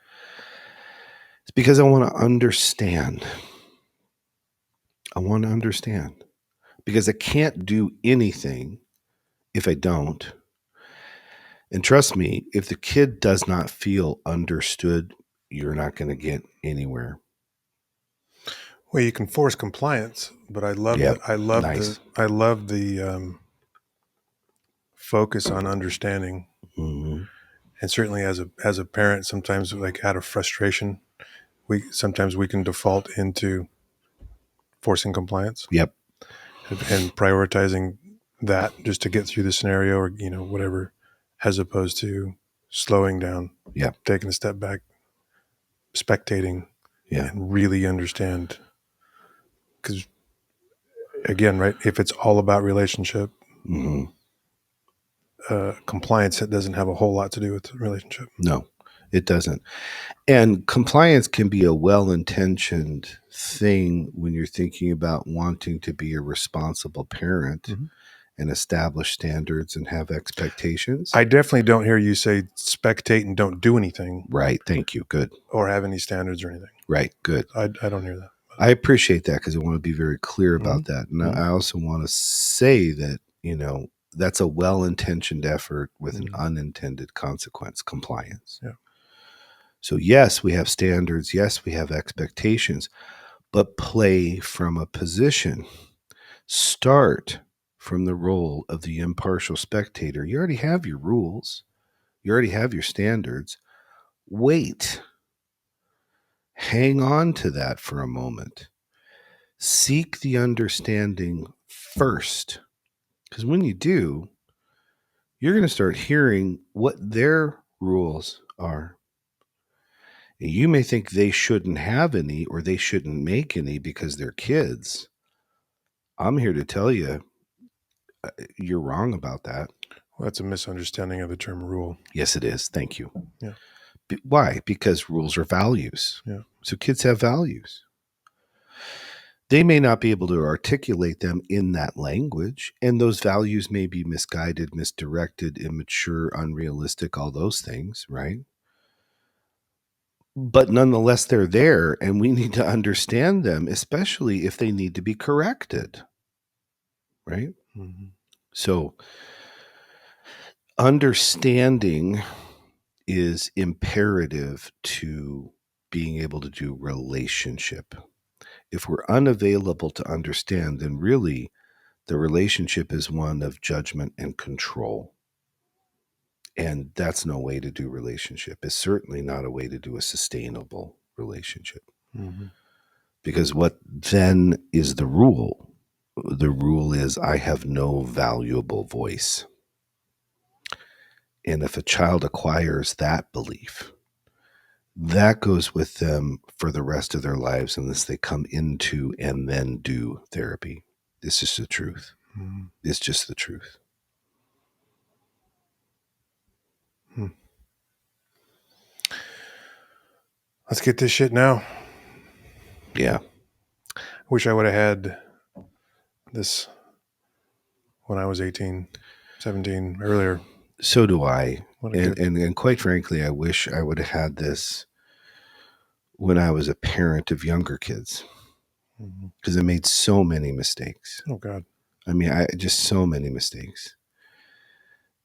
It's because I want to understand. I want to understand. Because I can't do anything if I don't. And trust me, if the kid does not feel understood, you're not going to get anywhere. Well, you can force compliance, but I love Yep. the Nice. focus on understanding. Mm-hmm. And certainly as a parent, sometimes like out of frustration, sometimes we can default into forcing compliance Yep. and prioritizing that just to get through the scenario or, whatever, as opposed to slowing down, Yep. taking a step back, spectating, Yeah. and really understand. Because again, right, if it's all about relationship, Mm-hmm. compliance, it doesn't have a whole lot to do with the relationship. No, it doesn't. And compliance can be a well-intentioned thing when you're thinking about wanting to be a responsible parent Mm-hmm. and establish standards and have expectations. I definitely don't hear you say spectate and don't do anything. Right. Thank you. Good. Or have any standards or anything. Right. Good. I don't hear that. I appreciate that because I want to be very clear about that. And I also want to say that, that's a well-intentioned effort with an unintended consequence, compliance. Yeah. So yes, we have standards. Yes, we have expectations, but play from a position. Start from the role of the impartial spectator. You already have your rules. You already have your standards. Wait. Hang on to that for a moment. Seek the understanding first. Because when you do, you're going to start hearing what their rules are. And you may think they shouldn't have any or they shouldn't make any because they're kids. I'm here to tell you, you're wrong about that. Well, that's a misunderstanding of the term rule. Yes, it is. Thank you. Yeah. Why? Because rules are values. Yeah. So kids have values. They may not be able to articulate them in that language, and those values may be misguided, misdirected, immature, unrealistic, all those things, right? But nonetheless, they're there, and we need to understand them, especially if they need to be corrected, right? Mm-hmm. So understanding is imperative to being able to do relationship. If we're unavailable to understand, then really the relationship is one of judgment and control. And that's no way to do relationship. It's certainly not a way to do a sustainable relationship. Mm-hmm. Because what then is the rule? The rule is I have no valuable voice. And if a child acquires that belief, that goes with them for the rest of their lives unless they come into and then do therapy. This is the truth. Mm-hmm. It's just the truth. Let's get this shit now. Yeah. Wish I would have had this when I was 18, 17, earlier. So do I. And quite frankly, I wish I would have had this when I was a parent of younger kids because I made so many mistakes. Oh, God. I mean, just so many mistakes.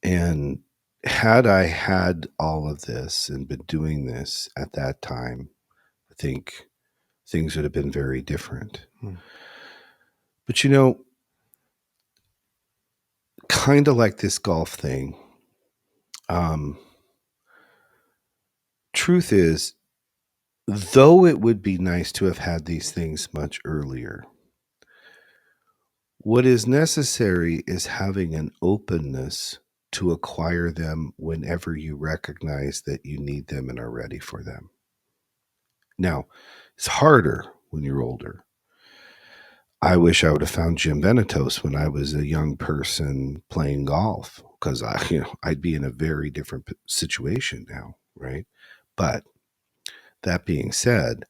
And had I had all of this and been doing this at that time, I think things would have been very different. But kind of like this golf thing, truth is, though it would be nice to have had these things much earlier, what is necessary is having an openness to acquire them whenever you recognize that you need them and are ready for them. Now, it's harder when you're older. I wish I would have found Jim Venetos when I was a young person playing golf because I'd be in a very different situation now, right? But that being said,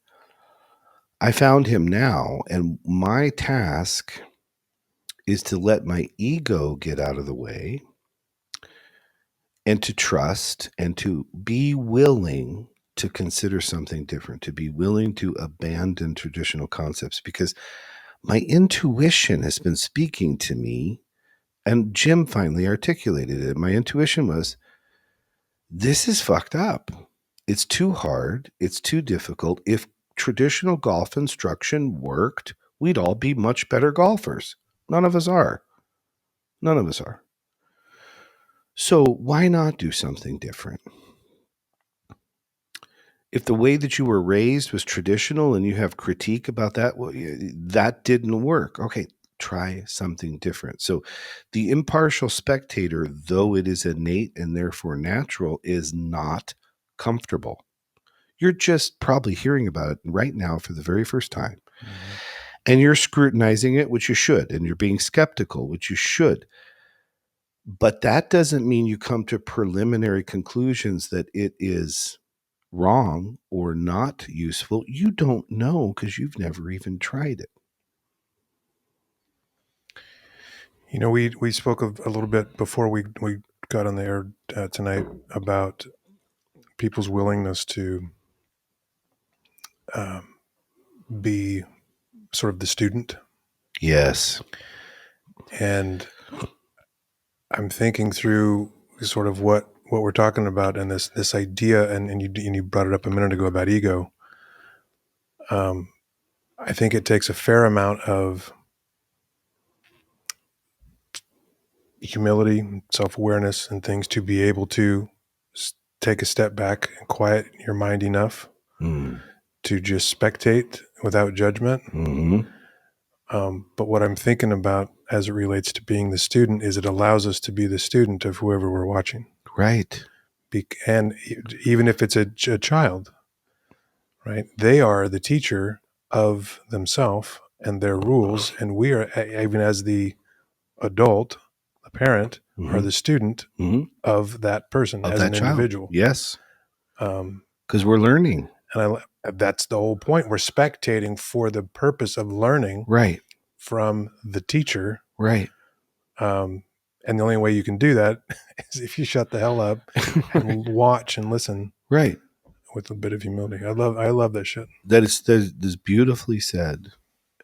I found him now, and my task is to let my ego get out of the way and to trust and to be willing to consider something different, to be willing to abandon traditional concepts, because my intuition has been speaking to me, and Jim finally articulated it. My intuition was, this is fucked up. It's too hard. It's too difficult. If traditional golf instruction worked, we'd all be much better golfers. None of us are. None of us are. So why not do something different? If the way that you were raised was traditional and you have critique about that, well, that didn't work. Okay, try something different. So the impartial spectator, though it is innate and therefore natural, is not comfortable. You're just probably hearing about it right now for the very first time. Mm-hmm. And you're scrutinizing it, which you should, and you're being skeptical, which you should. But that doesn't mean you come to preliminary conclusions that it is wrong or not useful. You don't know because you've never even tried it. You know, we spoke a little bit before we got on the air tonight about people's willingness to be sort of the student. Yes. And I'm thinking through sort of what we're talking about and this idea, and you brought it up a minute ago about ego. I think it takes a fair amount of humility, self-awareness, and things to be able to take a step back and quiet your mind enough to just spectate without judgment. Mm-hmm. But what I'm thinking about as it relates to being the student is it allows us to be the student of whoever we're watching. Right. And even if it's a child, right? They are the teacher of themselves and their rules. And we are, even as the adult, the parent, are the student of that person, of as that an child. Individual. Yes. Because we're learning. And that's the whole point. We're spectating for the purpose of learning, right, from the teacher. Right. And the only way you can do that is if you shut the hell up and watch and listen. Right. With a bit of humility. I love that shit. That is beautifully said.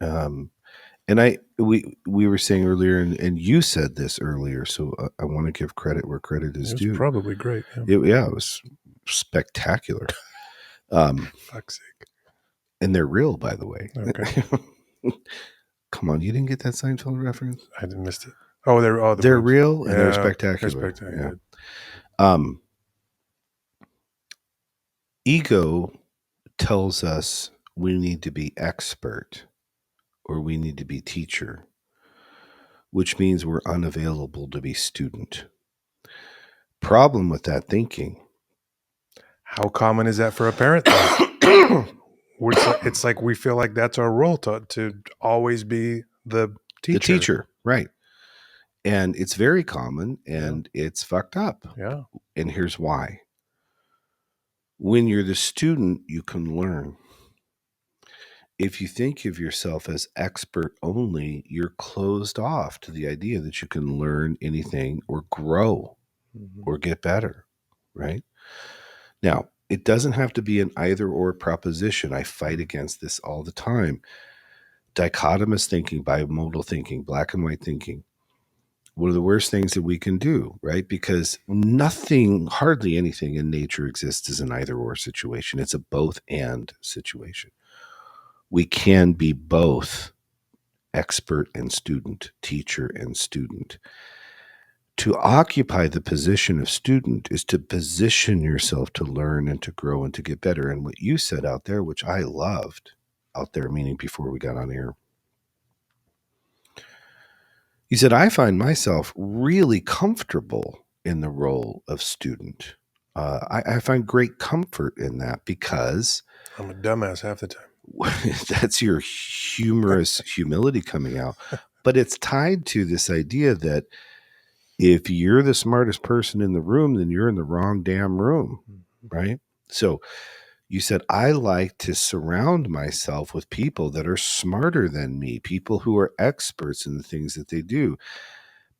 And we were saying earlier, and you said this earlier, so I want to give credit where credit is due. Probably great. Yeah. It was spectacular. Fuck's sake. And they're real, by the way. Okay. Come on, you didn't get that Seinfeld reference? I missed it. Oh, they're real and they're spectacular. They're spectacular. Yeah. Ego tells us we need to be expert or we need to be teacher, which means we're unavailable to be student. Problem with that thinking. How common is that for a parent, though? It's like we feel like that's our role to always be the teacher. The teacher, right. And it's very common and it's fucked up. Yeah. And here's why. When you're the student, you can learn. If you think of yourself as expert only, you're closed off to the idea that you can learn anything or grow or get better, right? Now, it doesn't have to be an either or proposition. I fight against this all the time. Dichotomous thinking, bimodal thinking, black and white thinking. One of the worst things that we can do, right? Because hardly anything in nature exists as an either or situation. It's a both and situation. We can be both expert and student, teacher and student. To occupy the position of student is to position yourself to learn and to grow and to get better. And what you said out there, which I loved, out there meaning before we got on air, you said, I find myself really comfortable in the role of student. I find great comfort in that because I'm a dumbass half the time. That's your humorous humility coming out. But it's tied to this idea that if you're the smartest person in the room, then you're in the wrong damn room, right? So You said, I like to surround myself with people that are smarter than me, people who are experts in the things that they do,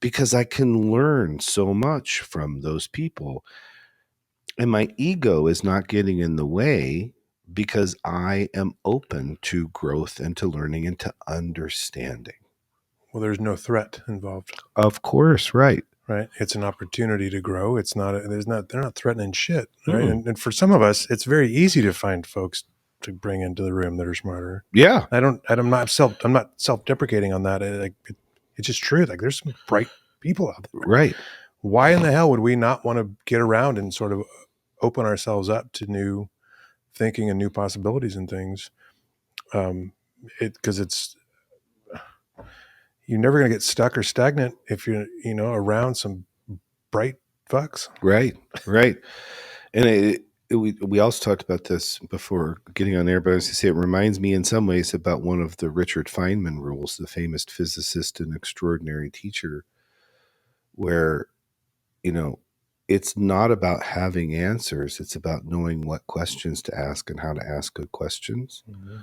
because I can learn so much from those people. And my ego is not getting in the way because I am open to growth and to learning and to understanding. Well, there's no threat involved. Of course, right. Right. It's an opportunity to grow. It's not, they're not threatening shit. Right. And for some of us, it's very easy to find folks to bring into the room that are smarter. Yeah. I'm not self-deprecating on that. It's just true. Like there's some bright people out there. Right. Why in the hell would we not want to get around and sort of open ourselves up to new thinking and new possibilities and things? Because you're never going to get stuck or stagnant if you're, around some bright fucks. Right. Right. And we also talked about this before getting on air, but I was going to say it reminds me in some ways about one of the Richard Feynman rules, the famous physicist and extraordinary teacher, where, it's not about having answers. It's about knowing what questions to ask and how to ask good questions. Mm-hmm.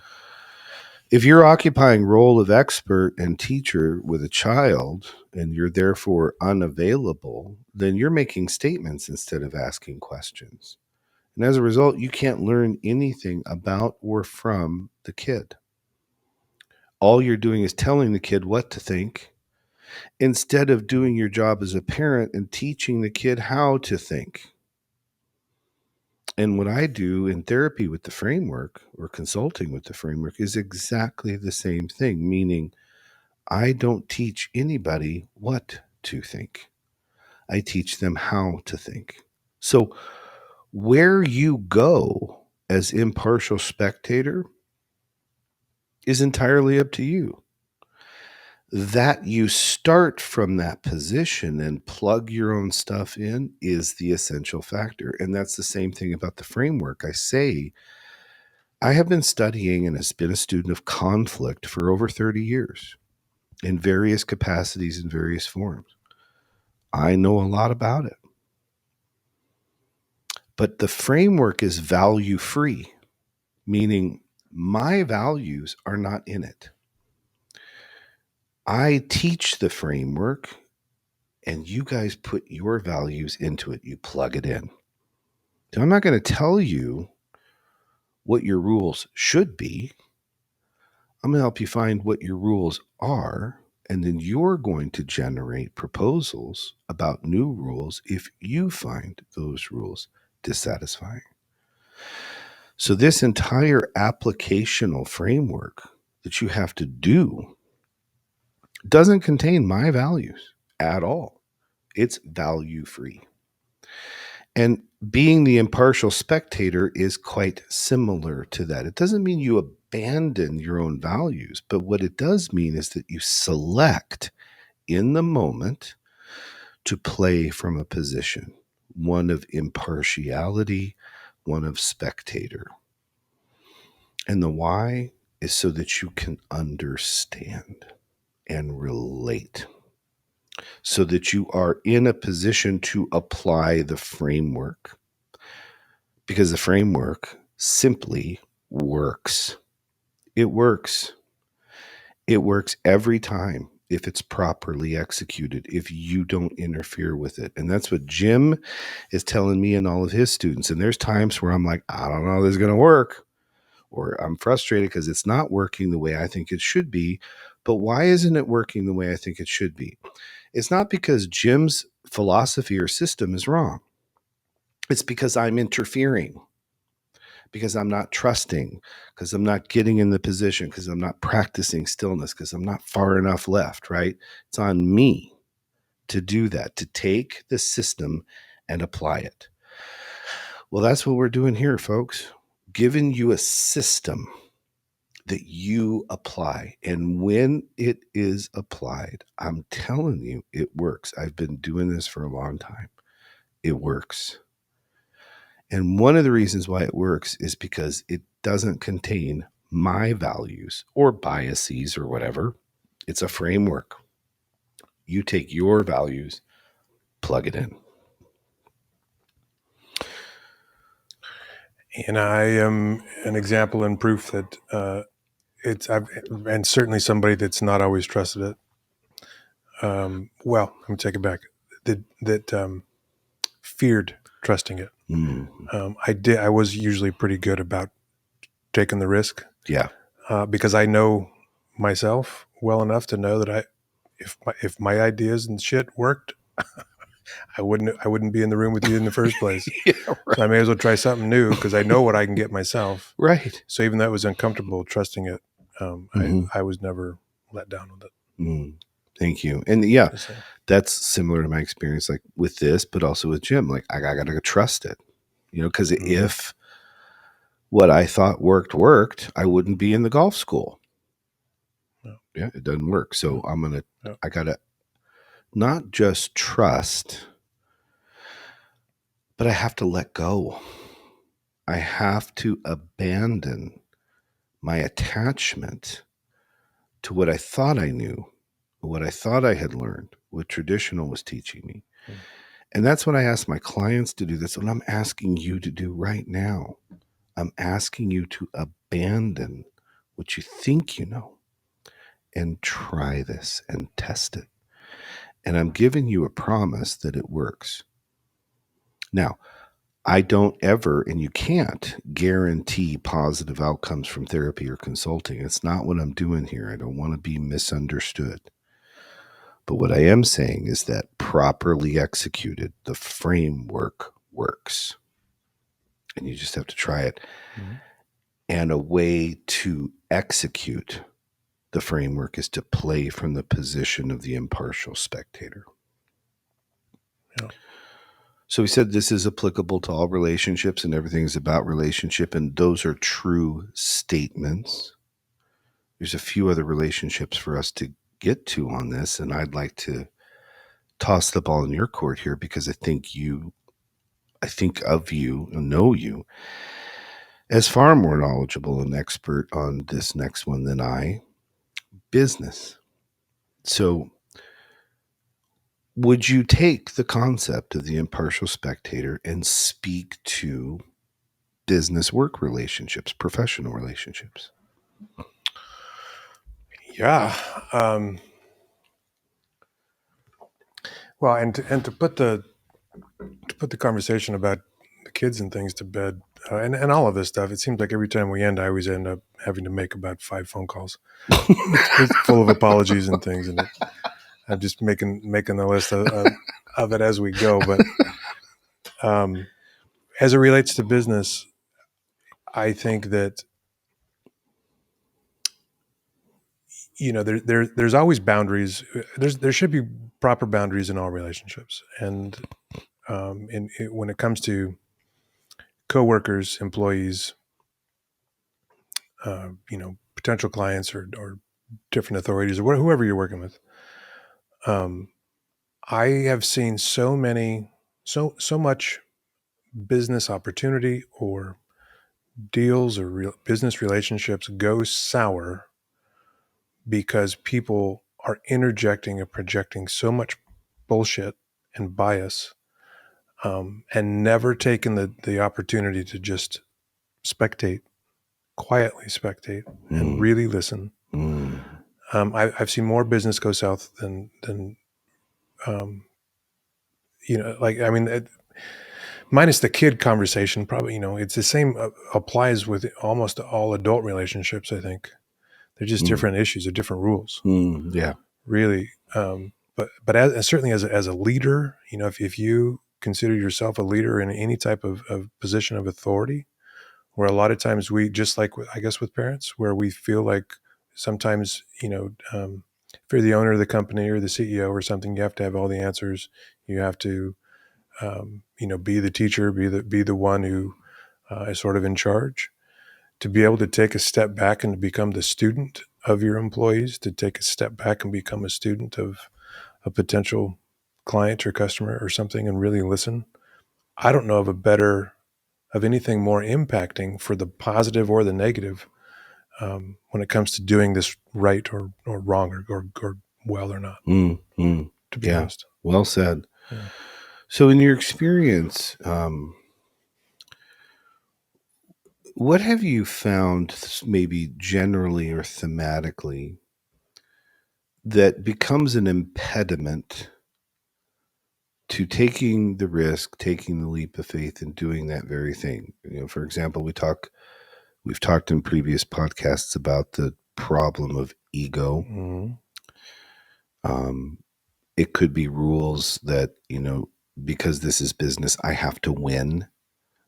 If you're occupying role of expert and teacher with a child and you're therefore unavailable, then you're making statements instead of asking questions. And as a result, you can't learn anything about or from the kid. All you're doing is telling the kid what to think instead of doing your job as a parent and teaching the kid how to think. And what I do in therapy with the framework or consulting with the framework is exactly the same thing, meaning I don't teach anybody what to think. I teach them how to think. So where you go as impartial spectator is entirely up to you. That you start from that position and plug your own stuff in is the essential factor. And that's the same thing about the framework. I say, I have been studying and has been a student of conflict for over 30 years in various capacities and various forms. I know a lot about it. But the framework is value free, meaning my values are not in it. I teach the framework and you guys put your values into it. You plug it in. So I'm not going to tell you what your rules should be. I'm going to help you find what your rules are. And then you're going to generate proposals about new rules if you find those rules dissatisfying. So this entire applicational framework that you have to do doesn't contain my values at all. It's value free. And being the impartial spectator is quite similar to that. It doesn't mean you abandon your own values, but what it does mean is that you select in the moment to play from a position, one of impartiality, one of spectator. And the why is so that you can understand and relate, so that you are in a position to apply the framework, because the framework simply works. It works. It works every time if it's properly executed, if you don't interfere with it. And that's what Jim is telling me and all of his students. And there's times where I'm like, I don't know if this is going to work, or I'm frustrated because it's not working the way I think it should be. But why isn't it working the way I think it should be? It's not because Jim's philosophy or system is wrong. It's because I'm interfering, because I'm not trusting, because I'm not getting in the position, because I'm not practicing stillness, because I'm not far enough left, right? It's on me to do that, to take the system and apply it. Well, that's what we're doing here, folks. Giving you a system that you apply. And when it is applied, I'm telling you, it works. I've been doing this for a long time. It works. And one of the reasons why it works is because it doesn't contain my values or biases or whatever. It's a framework. You take your values, plug it in. And I am an example and proof that and certainly somebody that's not always trusted it. Well, let me take it back. That feared trusting it. I was usually pretty good about taking the risk. Yeah. Because I know myself well enough to know that if my ideas and shit worked, I wouldn't be in the room with you in the first place. Yeah, right. So I may as well try something new because I know what I can get myself. Right. So even though it was uncomfortable trusting it, I was never let down with it. Thank you. And yeah, that's similar to my experience, like with this, but also with Jim. Like I got to trust it, because if what I thought worked, I wouldn't be in the golf school. No. Yeah, it doesn't work. So I got to not just trust, but I have to let go. I have to abandon my attachment to what I thought I knew, what I thought I had learned, what traditional was teaching me. And that's what I ask my clients to do. That's what I'm asking you to do right now. I'm asking you to abandon what you think you know and try this and test it. And I'm giving you a promise that it works. Now, I don't ever, and you can't guarantee positive outcomes from therapy or consulting. It's not what I'm doing here. I don't want to be misunderstood. But what I am saying is that properly executed, the framework works. And you just have to try it. And a way to execute the framework is to play from the position of the impartial spectator. Yeah. So we said this is applicable to all relationships and everything is about relationship, and those are true statements. There's a few other relationships for us to get to on this, and I'd like to toss the ball in your court here because I think of you and know you as far more knowledgeable and expert on this next one than I. Business. So would you take the concept of the impartial spectator and speak to business work relationships, professional relationships? Yeah. Well, and to put the conversation about the kids and things to bed, and all of this stuff, it seems like every time we end, I always end up having to make about 5 phone calls. It's full of apologies and things, and I'm just making the list of it as we go. But as it relates to business, I think that there's always boundaries. There should be proper boundaries in all relationships, and when it comes to coworkers, employees, potential clients or different authorities or whoever you're working with. I have seen so much business opportunity or deals or business relationships go sour because people are interjecting and projecting so much bullshit and bias, and never taking the opportunity to just quietly spectate and really listen. I've seen more business go south than minus the kid conversation, probably, it's the same applies with almost all adult relationships. I think they're just different issues or different rules. Yeah. Really. But certainly as a leader, if you consider yourself a leader in any type of position of authority, where a lot of times we, just like, I guess with parents, where we feel like sometimes, if you're the owner of the company or the CEO or something, you have to have all the answers. You have to, be the teacher, be the one who is sort of in charge. To be able to take a step back and to become the student of your employees, to take a step back and become a student of a potential client or customer or something, and really listen. I don't know of anything more impacting for the positive or the negative, when it comes to doing this right or wrong or well or not. To be honest. Well said. Yeah. So in your experience, What have you found, maybe generally or thematically, that becomes an impediment to taking the risk, taking the leap of faith, and doing that very thing? For example, we've talked in previous podcasts about the problem of ego. Mm-hmm. It could be rules that, because this is business, I have to win.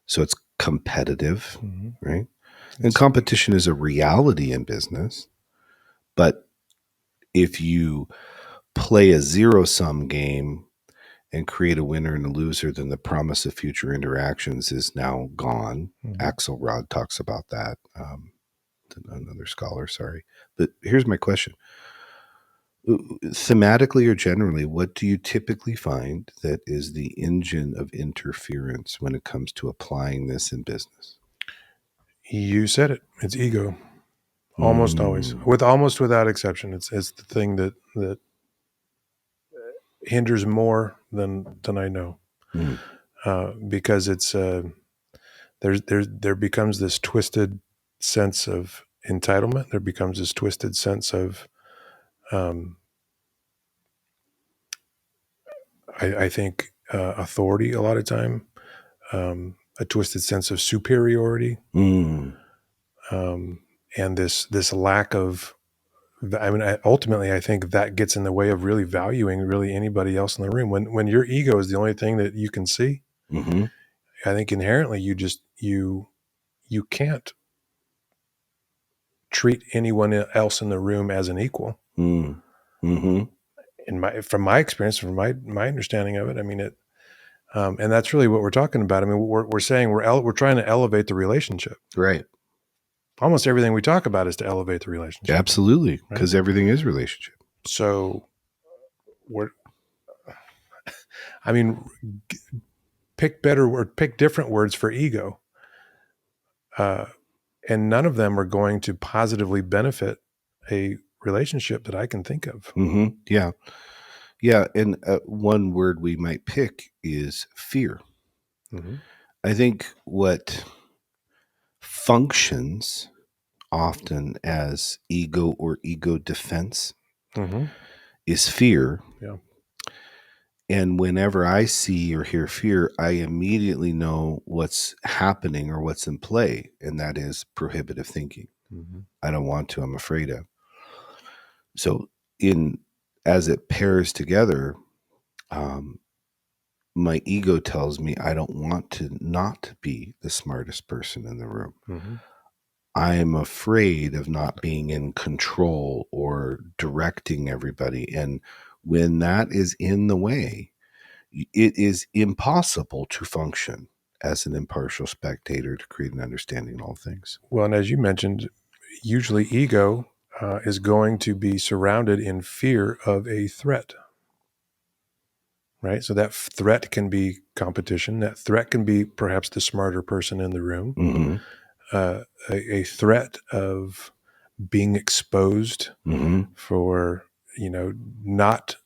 So it's competitive, Mm-hmm. right? And competition is a reality in business. But if you play a zero sum game and create a winner and a loser, then the promise of future interactions is now gone. Mm-hmm. Axelrod talks about that. Another scholar, sorry. But here's my question. Thematically or generally, what do you typically find that is the engine of interference when it comes to applying this in business? You said it. It's ego. Almost always, Mm, without exception. It's the thing that hinders more than I know, mm, because it's there becomes this twisted sense of entitlement. There becomes this twisted sense of um, I think authority a lot of time, a twisted sense of superiority, mm, um, and this lack of. I mean, ultimately, I think that gets in the way of really valuing really anybody else in the room. When your ego is the only thing that you can see, mm-hmm, I think inherently you can't treat anyone else in the room as an equal. mm, mm-hmm. From my experience, from my understanding of it, I mean it, and that's really what we're talking about. I mean, we're saying we're trying to elevate the relationship. Right. Almost everything we talk about is to elevate the relationship, Absolutely. right? Because everything is relationship. So we're, I mean, pick different words for ego, uh, and none of them are going to positively benefit a relationship that I can think of. Mm-hmm. Yeah. Yeah. And one word we might pick is fear. Mm-hmm. I think what functions often as ego or ego defense Mm-hmm. is fear. Yeah. And whenever I see or hear fear, I immediately know what's happening or what's in play, and that is prohibitive thinking. Mm-hmm. I don't want to, I'm afraid of. So, in as it pairs together, um, my ego tells me I don't want to not be the smartest person in the room. Mm-hmm. I am afraid of not being in control or directing everybody. And when that is in the way, it is impossible to function as an impartial spectator to create an understanding in all things. Well, and as you mentioned, usually ego is going to be surrounded in fear of a threat, right? So that threat can be competition. That threat can be perhaps the smarter person in the room. Mm-hmm. A threat of being exposed Mm-hmm. for not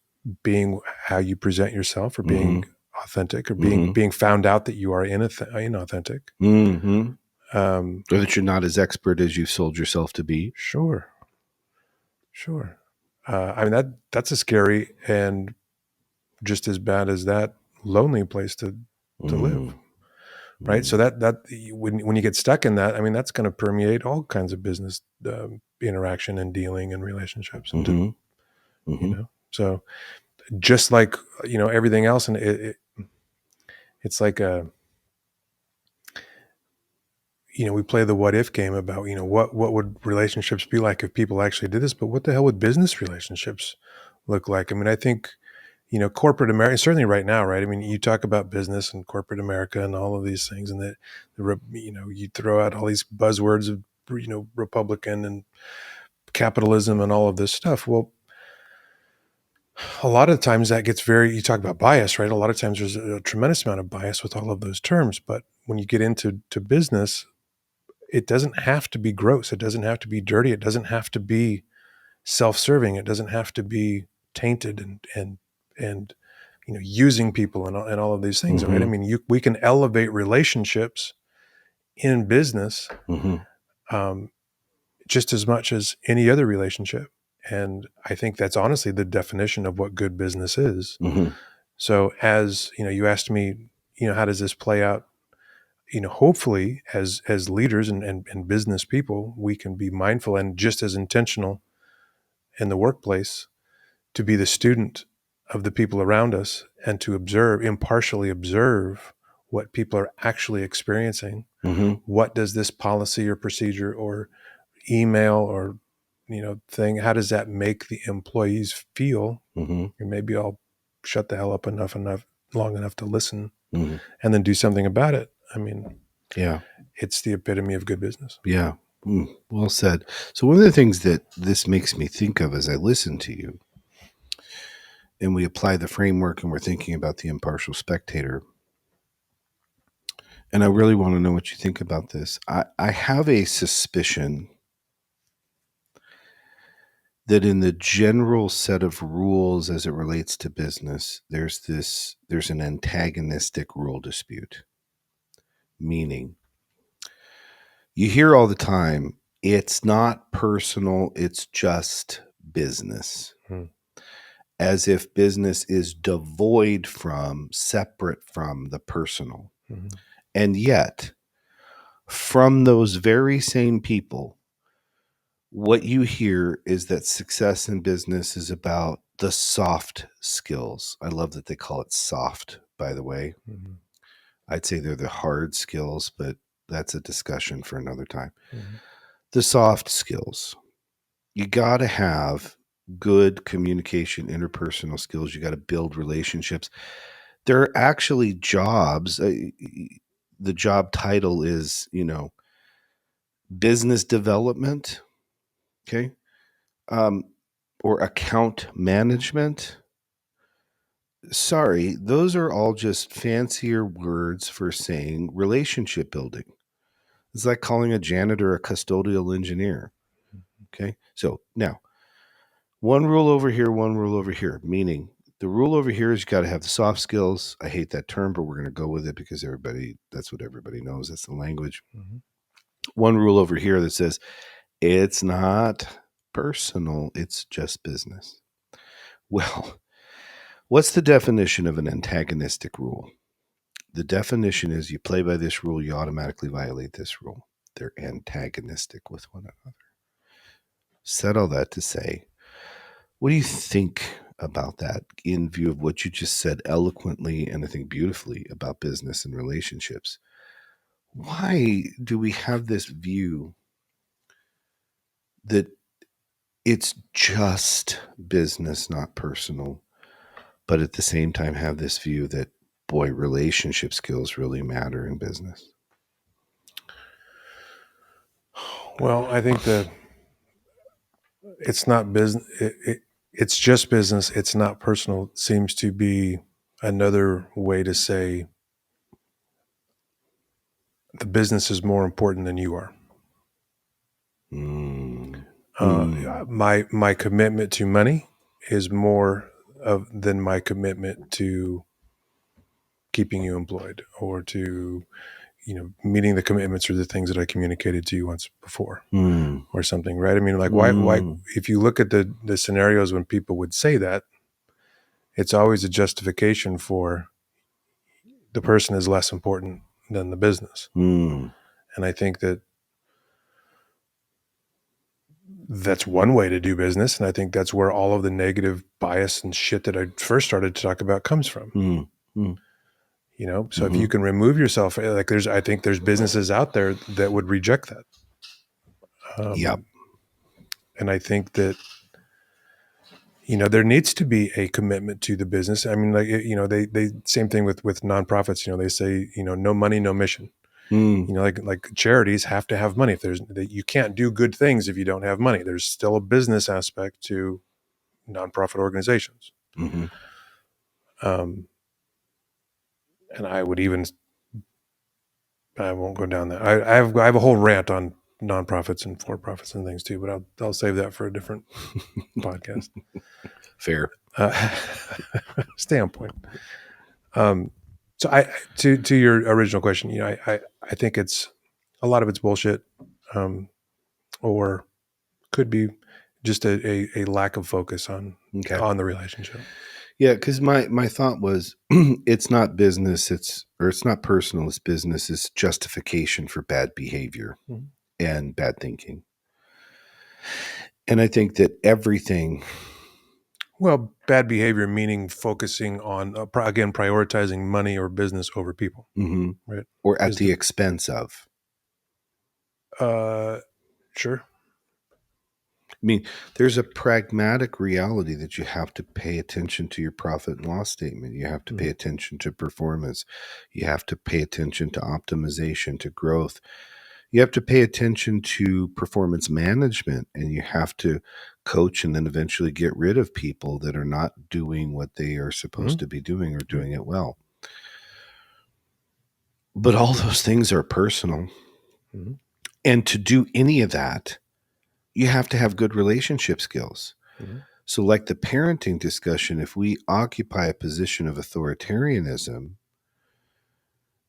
being how you present yourself, or Mm-hmm. being authentic, or Mm-hmm. being found out that you are inauthentic. Mm-hmm. Um, Or that you're not as expert as you've sold yourself to be. sure, sure. I mean that's a scary and just as bad as that lonely place to live, right? So that when you get stuck in that, I mean that's going to permeate all kinds of business interaction and dealing and relationships, and Mm-hmm. Mm-hmm. so just like everything else, and it's like a we play the what if game about what would relationships be like if people actually did this, but what the hell would business relationships look like? I mean, I think corporate America, certainly right now, right? I mean, you talk about business and corporate America and all of these things, and you throw out all these buzzwords of Republican and capitalism and all of this stuff. Well, a lot of times that gets you talk about bias, right? A lot of times there's a tremendous amount of bias with all of those terms, but when you get into business, it doesn't have to be gross. It doesn't have to be dirty. It doesn't have to be self-serving. It doesn't have to be tainted and using people and all of these things, right? I Mm-hmm. mean, we can elevate relationships in business, Mm-hmm. just as much as any other relationship. And I think that's honestly the definition of what good business is. Mm-hmm. So as, you asked me, how does this play out? Hopefully as leaders and business people, we can be mindful and just as intentional in the workplace to be the student of the people around us and to impartially observe what people are actually experiencing. Mm-hmm. What does this policy or procedure or email or thing, how does that make the employees feel? Mm-hmm. And maybe I'll shut the hell up enough long enough to listen Mm-hmm. and then do something about it. I mean, Yeah. it's the epitome of good business. Yeah. Well said. So one of the things that this makes me think of as I listen to you and we apply the framework and we're thinking about the impartial spectator, and I really want to know what you think about this. I have a suspicion that in the general set of rules as it relates to business, there's an antagonistic rule dispute. Meaning, you hear all the time, it's not personal, it's just business. Hmm. As if business is devoid from, separate from the personal. Mm-hmm. And yet, from those very same people, what you hear is that success in business is about the soft skills. I love that they call it soft, by the way. Mm-hmm. I'd say they're the hard skills, but that's a discussion for another time. Mm-hmm. The soft skills. You got to have good communication, interpersonal skills. You got to build relationships. There are actually jobs. The job title is, business development. Okay. Um, or account management. Sorry, those are all just fancier words for saying relationship building. It's like calling a janitor a custodial engineer. Okay. So now, one rule over here, one rule over here, meaning the rule over here is you got to have the soft skills. I hate that term, but we're going to go with it because that's what everybody knows. That's the language. Mm-hmm. One rule over here that says it's not personal, it's just business. Well, what's the definition of an antagonistic rule? The definition is you play by this rule, you automatically violate this rule. They're antagonistic with one another. Said all that to say, what do you think about that in view of what you just said eloquently and I think beautifully about business and relationships? Why do we have this view that it's just business, not personal, but at the same time have this view that, boy, relationship skills really matter in business? Well, I think that it's not business. It's just business. It's not personal. Seems to be another way to say the business is more important than you are. Mm. Mm. My commitment to money is more than my commitment to keeping you employed or to meeting the commitments or the things that I communicated to you once before. Mm. Or something, right? I mean, like, why, if you look at the scenarios when people would say that, it's always a justification for the person is less important than the business. Mm. And I think that that's one way to do business. And I think that's where all of the negative bias and shit that I first started to talk about comes from. Mm. Mm. So if you can remove yourself, like I think there's businesses out there that would reject that. Yep. And I think that there needs to be a commitment to the business. I mean, like, they same thing with nonprofits, they say, no money, no mission. Mm. Like charities have to have money. You can't do good things if you don't have money. There's still a business aspect to nonprofit organizations. Mm-hmm. And I won't go down that. I have a whole rant on nonprofits and for-profits and things too, but I'll save that for a different podcast. Fair. Stay on point. So to your original question, I think it's a lot of it's bullshit, or could be just a lack of focus on the relationship. Yeah, because my thought was, it's not business, it's not personal, it's business, it's justification for bad behavior and bad thinking. And I think that everything. Well, bad behavior meaning focusing on, again, prioritizing money or business over people, right? Or at the expense of. Sure. I mean, there's a pragmatic reality that you have to pay attention to your profit and loss statement. You have to pay attention to performance. You have to pay attention to optimization, to growth. You have to pay attention to performance management, and you have to coach and then eventually get rid of people that are not doing what they are supposed to be doing or doing it well. But all those things are personal. And to do any of that, you have to have good relationship skills. So, like the parenting discussion, if we occupy a position of authoritarianism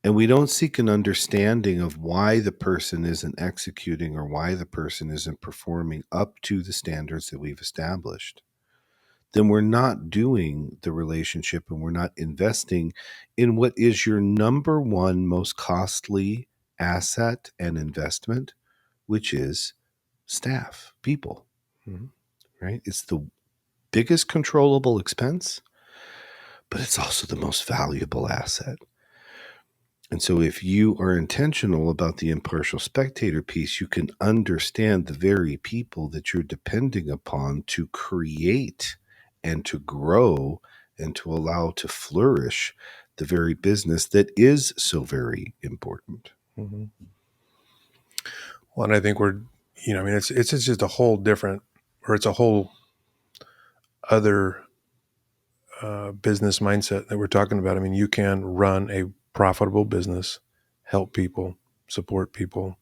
and we don't seek an understanding of why the person isn't executing or why the person isn't performing up to the standards that we've established, then we're not doing the relationship and we're not investing in what is your number one most costly asset and investment, which is staff, people, right? It's the biggest controllable expense, but it's also the most valuable asset. And so if you are intentional about the impartial spectator piece, you can understand the very people that you're depending upon to create and to grow and to allow to flourish the very business that is so very important. Well, and I think we're, I mean, it's just a whole different, or it's a whole other business mindset that we're talking about. I mean, you can run a profitable business, help people, support people,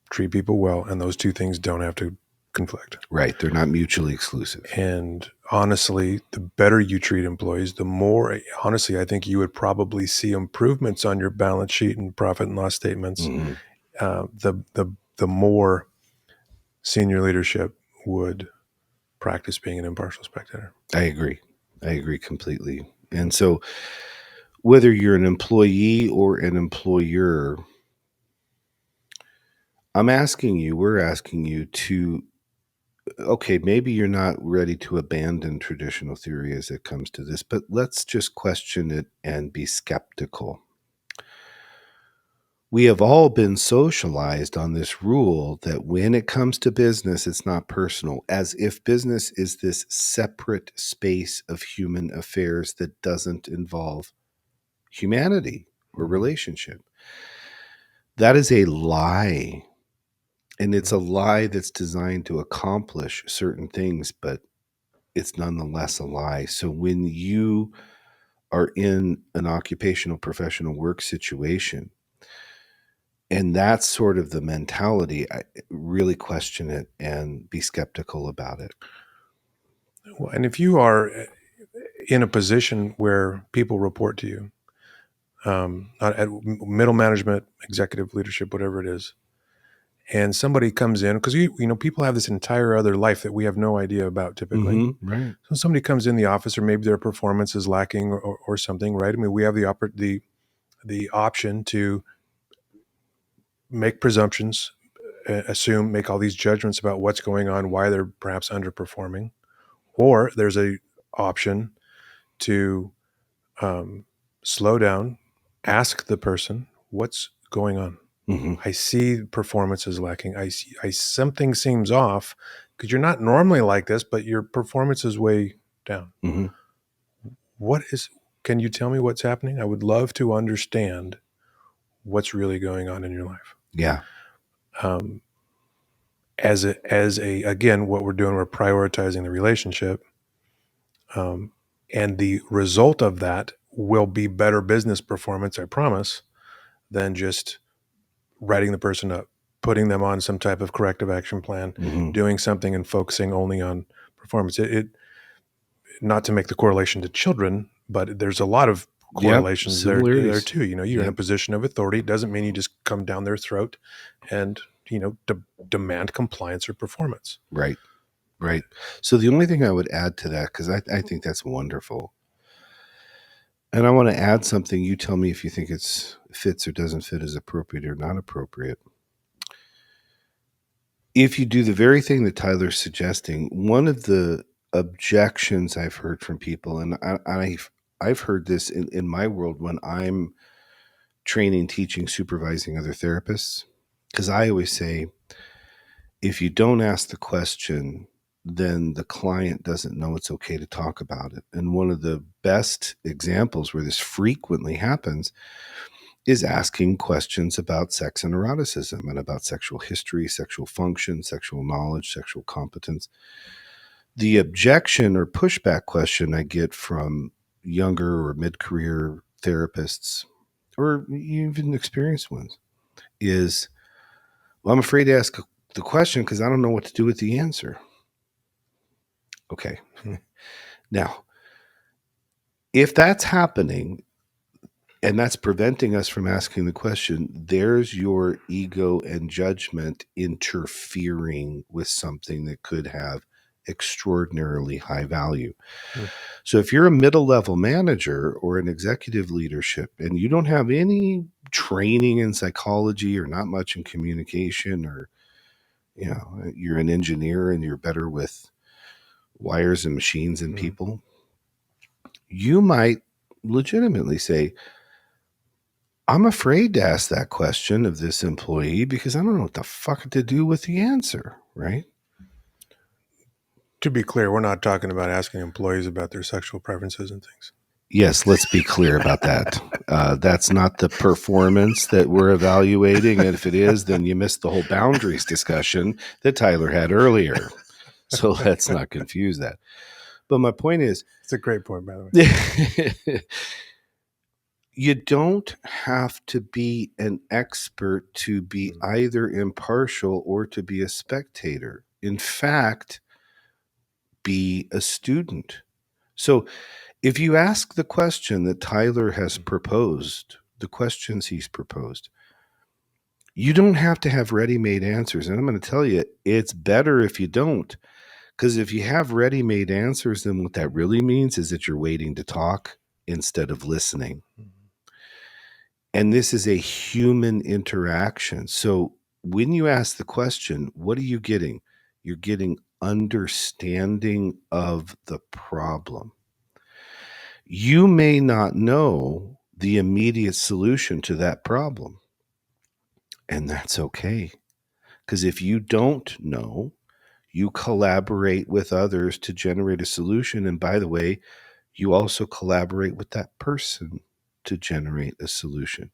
treat people well, and those two things don't have to conflict. Right. They're not mutually exclusive. And honestly, the better you treat employees, the more, honestly, I think you would probably see improvements on your balance sheet and profit and loss statements. The more senior leadership would practice being an impartial spectator. I agree completely. And so whether you're an employee or an employer, we're asking you to, okay, maybe you're not ready to abandon traditional theory as it comes to this, but let's just question it and be skeptical. We have all been socialized on this rule that when it comes to business, it's not personal, as if business is this separate space of human affairs that doesn't involve humanity or relationship. That is a lie. And it's a lie that's designed to accomplish certain things, but it's nonetheless a lie. So when you are in an occupational professional work situation, and that's sort of the mentality, I really question it and be skeptical about it. Well, and if you are in a position where people report to you, not at middle management, executive leadership, whatever it is, and somebody comes in, because people have this entire other life that we have no idea about typically. Right. So somebody comes in the office, or maybe their performance is lacking or something, right? I mean, we have the option to make presumptions, assume, make all these judgments about what's going on, why they're perhaps underperforming, or there's a option to slow down, ask the person what's going on. I see performance is lacking. I see something seems off because you're not normally like this, but your performance is way down. Can you tell me what's happening? I would love to understand what's really going on in your life. Yeah. Again, what we're doing, we're prioritizing the relationship. And the result of that will be better business performance, I promise, than just writing the person up, putting them on some type of corrective action plan, doing something and focusing only on performance. It not to make the correlation to children, but there's a lot of correlations there similarities. too. You're in a position of authority. It doesn't mean you just come down their throat and demand compliance or performance. Right. So the only thing I would add to that, because I think that's wonderful, and I want to add something. You tell me if you think it's fits or doesn't fit as appropriate or not appropriate. If you do the very thing that Tyler's suggesting, one of the objections I've heard from people, and I've heard this in my world when I'm training, teaching, supervising other therapists, because I always say, if you don't ask the question, then the client doesn't know it's okay to talk about it. And one of the best examples where this frequently happens is asking questions about sex and eroticism and about sexual history, sexual function, sexual knowledge, sexual competence. The objection or pushback question I get from younger or mid-career therapists, or even experienced ones, is, well, I'm afraid to ask the question because I don't know what to do with the answer. Okay. Now, if that's happening and that's preventing us from asking the question, there's your ego and judgment interfering with something that could have extraordinarily high value. So if you're a middle level manager or an executive leadership and you don't have any training in psychology or not much in communication, or you're an engineer and you're better with wires and machines and people, you might legitimately say, I'm afraid to ask that question of this employee because I don't know what the fuck to do with the answer, right? To be clear, we're not talking about asking employees about their sexual preferences and things. Yes, let's be clear about that. That's not the performance that we're evaluating. And if it is, then you missed the whole boundaries discussion that Tyler had earlier. So let's not confuse that. But my point is, it's a great point, by the way. You don't have to be an expert to be either impartial or to be a spectator. In fact, be a student. So if you ask the question that Tyler has proposed, the questions he's proposed, you don't have to have ready-made answers. And I'm going to tell you, it's better if you don't. Because if you have ready-made answers, then what that really means is that you're waiting to talk instead of listening. And this is a human interaction. So when you ask the question, what are you getting? You're getting understanding of the problem. You may not know the immediate solution to that problem. And that's okay. Because if you don't know, you collaborate with others to generate a solution. And by the way, you also collaborate with that person to generate a solution.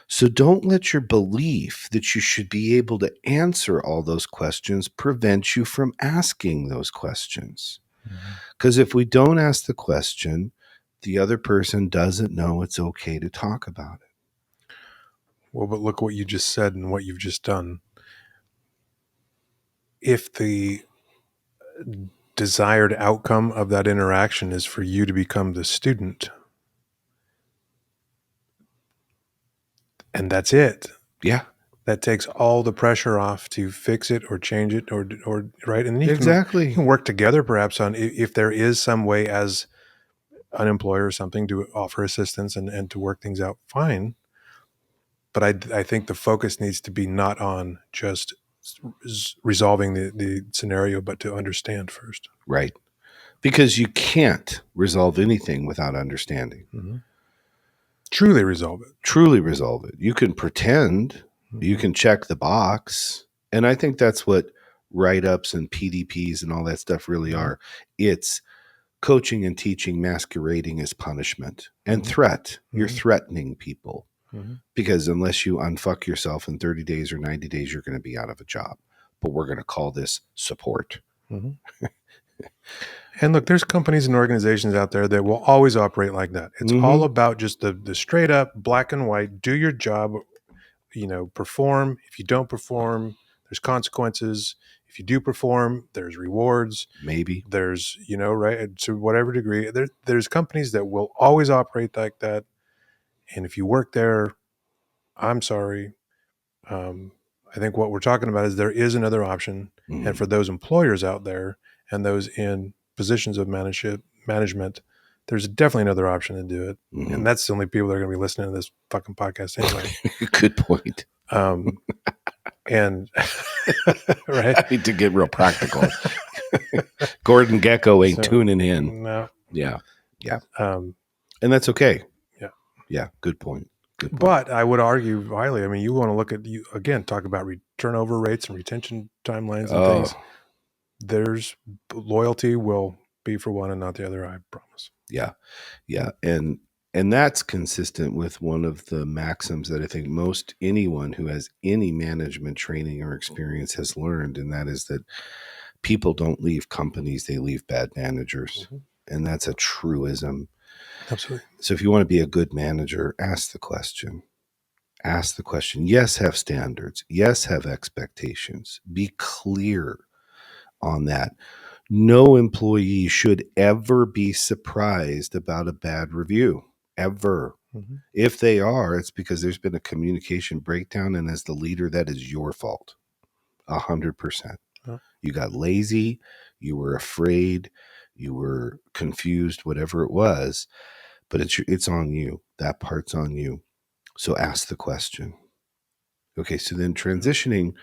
So don't let your belief that you should be able to answer all those questions prevent you from asking those questions. Because if we don't ask the question, the other person doesn't know it's okay to talk about it. Well, but look what you just said and what you've just done. If the desired outcome of that interaction is for you to become the student, and that's it. Yeah. That takes all the pressure off to fix it or change it or right. And then you Exactly. can work together perhaps on if there is some way as an employer or something to offer assistance and to work things out, fine. But I think the focus needs to be not on just resolving the scenario, but to understand first. Right. Because you can't resolve anything without understanding. Truly resolve it. Truly resolve it. You can pretend, you can check the box. And I think that's what write-ups and PDPs and all that stuff really are. It's coaching and teaching masquerading as punishment and threat. You're threatening people because unless you unfuck yourself in 30 days or 90 days, you're going to be out of a job. But we're going to call this support. And look, there's companies and organizations out there that will always operate like that. It's all about just the straight up black and white, do your job, perform. If you don't perform, there's consequences. if you do perform, there's rewards. Maybe. There's, right, to whatever degree. There's companies that will always operate like that. And if you work there, I'm sorry. I think what we're talking about is there is another option. Mm-hmm. And for those employers out there and those in positions of management, there's definitely another option to do it. Mm-hmm. And that's the only people that are going to be listening to this fucking podcast anyway. Good point. And right. I need to get real practical. Gordon Gekko ain't tuning in. No. Yeah. And that's okay. Yeah. Yeah. Good point. But I would argue highly. I mean, you want to look at, you again, talk about turnover rates and retention timelines and things. There's loyalty will be for one and not the other, I promise. Yeah. And that's consistent with one of the maxims that I think most anyone who has any management training or experience has learned, and that is that people don't leave companies, they leave bad managers. Mm-hmm. And that's a truism. Absolutely. So if you want to be a good manager, ask the question. Ask the question. Yes, have standards. Yes, have expectations. Be clear on that. No employee should ever be surprised about a bad review, ever. Mm-hmm. If they are, it's because there's been a communication breakdown, and as the leader, that is your fault, 100%. Huh? You got lazy, you were afraid, you were confused, whatever it was, but it's on you. That part's on you. So ask the question. Okay, so then transitioning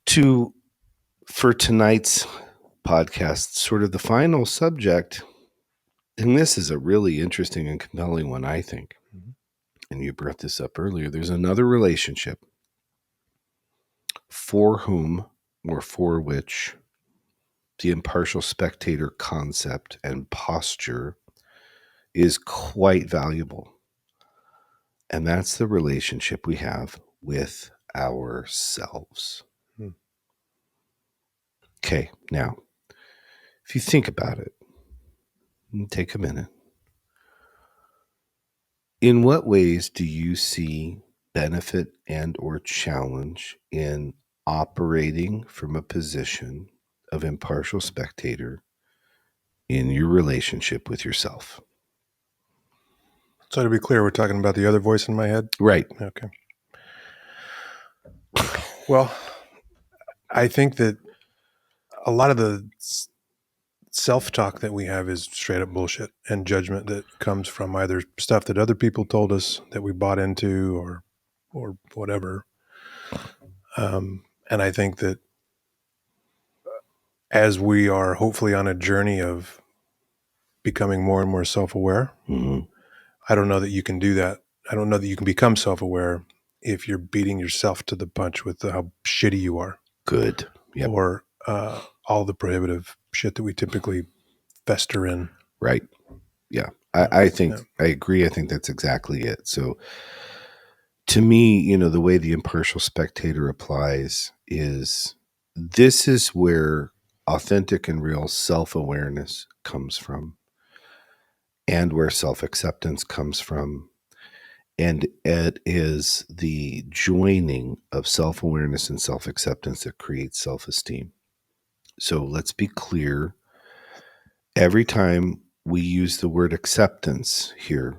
to, for tonight's podcast, sort of the final subject, and this is a really interesting and compelling one, I think. Mm-hmm. And you brought this up earlier. There's another relationship for whom or for which the impartial spectator concept and posture is quite valuable. And that's the relationship we have with ourselves. Hmm. Okay, now, if you think about it, take a minute. In what ways do you see benefit and or challenge in operating from a position of impartial spectator in your relationship with yourself? So to be clear, we're talking about the other voice in my head? Right. Okay. Well, I think that a lot of the self-talk that we have is straight up bullshit and judgment that comes from either stuff that other people told us that we bought into or whatever. And I think that as we are hopefully on a journey of becoming more and more self-aware, mm-hmm. I don't know that you can do that. I don't know that you can become self-aware if you're beating yourself to the punch with how shitty you are. Good. Yep. Or all the prohibitive shit that we typically fester in. Right. Yeah. I think, I agree. I think that's exactly it. So to me, the way the impartial spectator applies is, this is where authentic and real self-awareness comes from, and where self-acceptance comes from. And it is the joining of self-awareness and self-acceptance that creates self-esteem. So let's be clear. Every time we use the word acceptance here,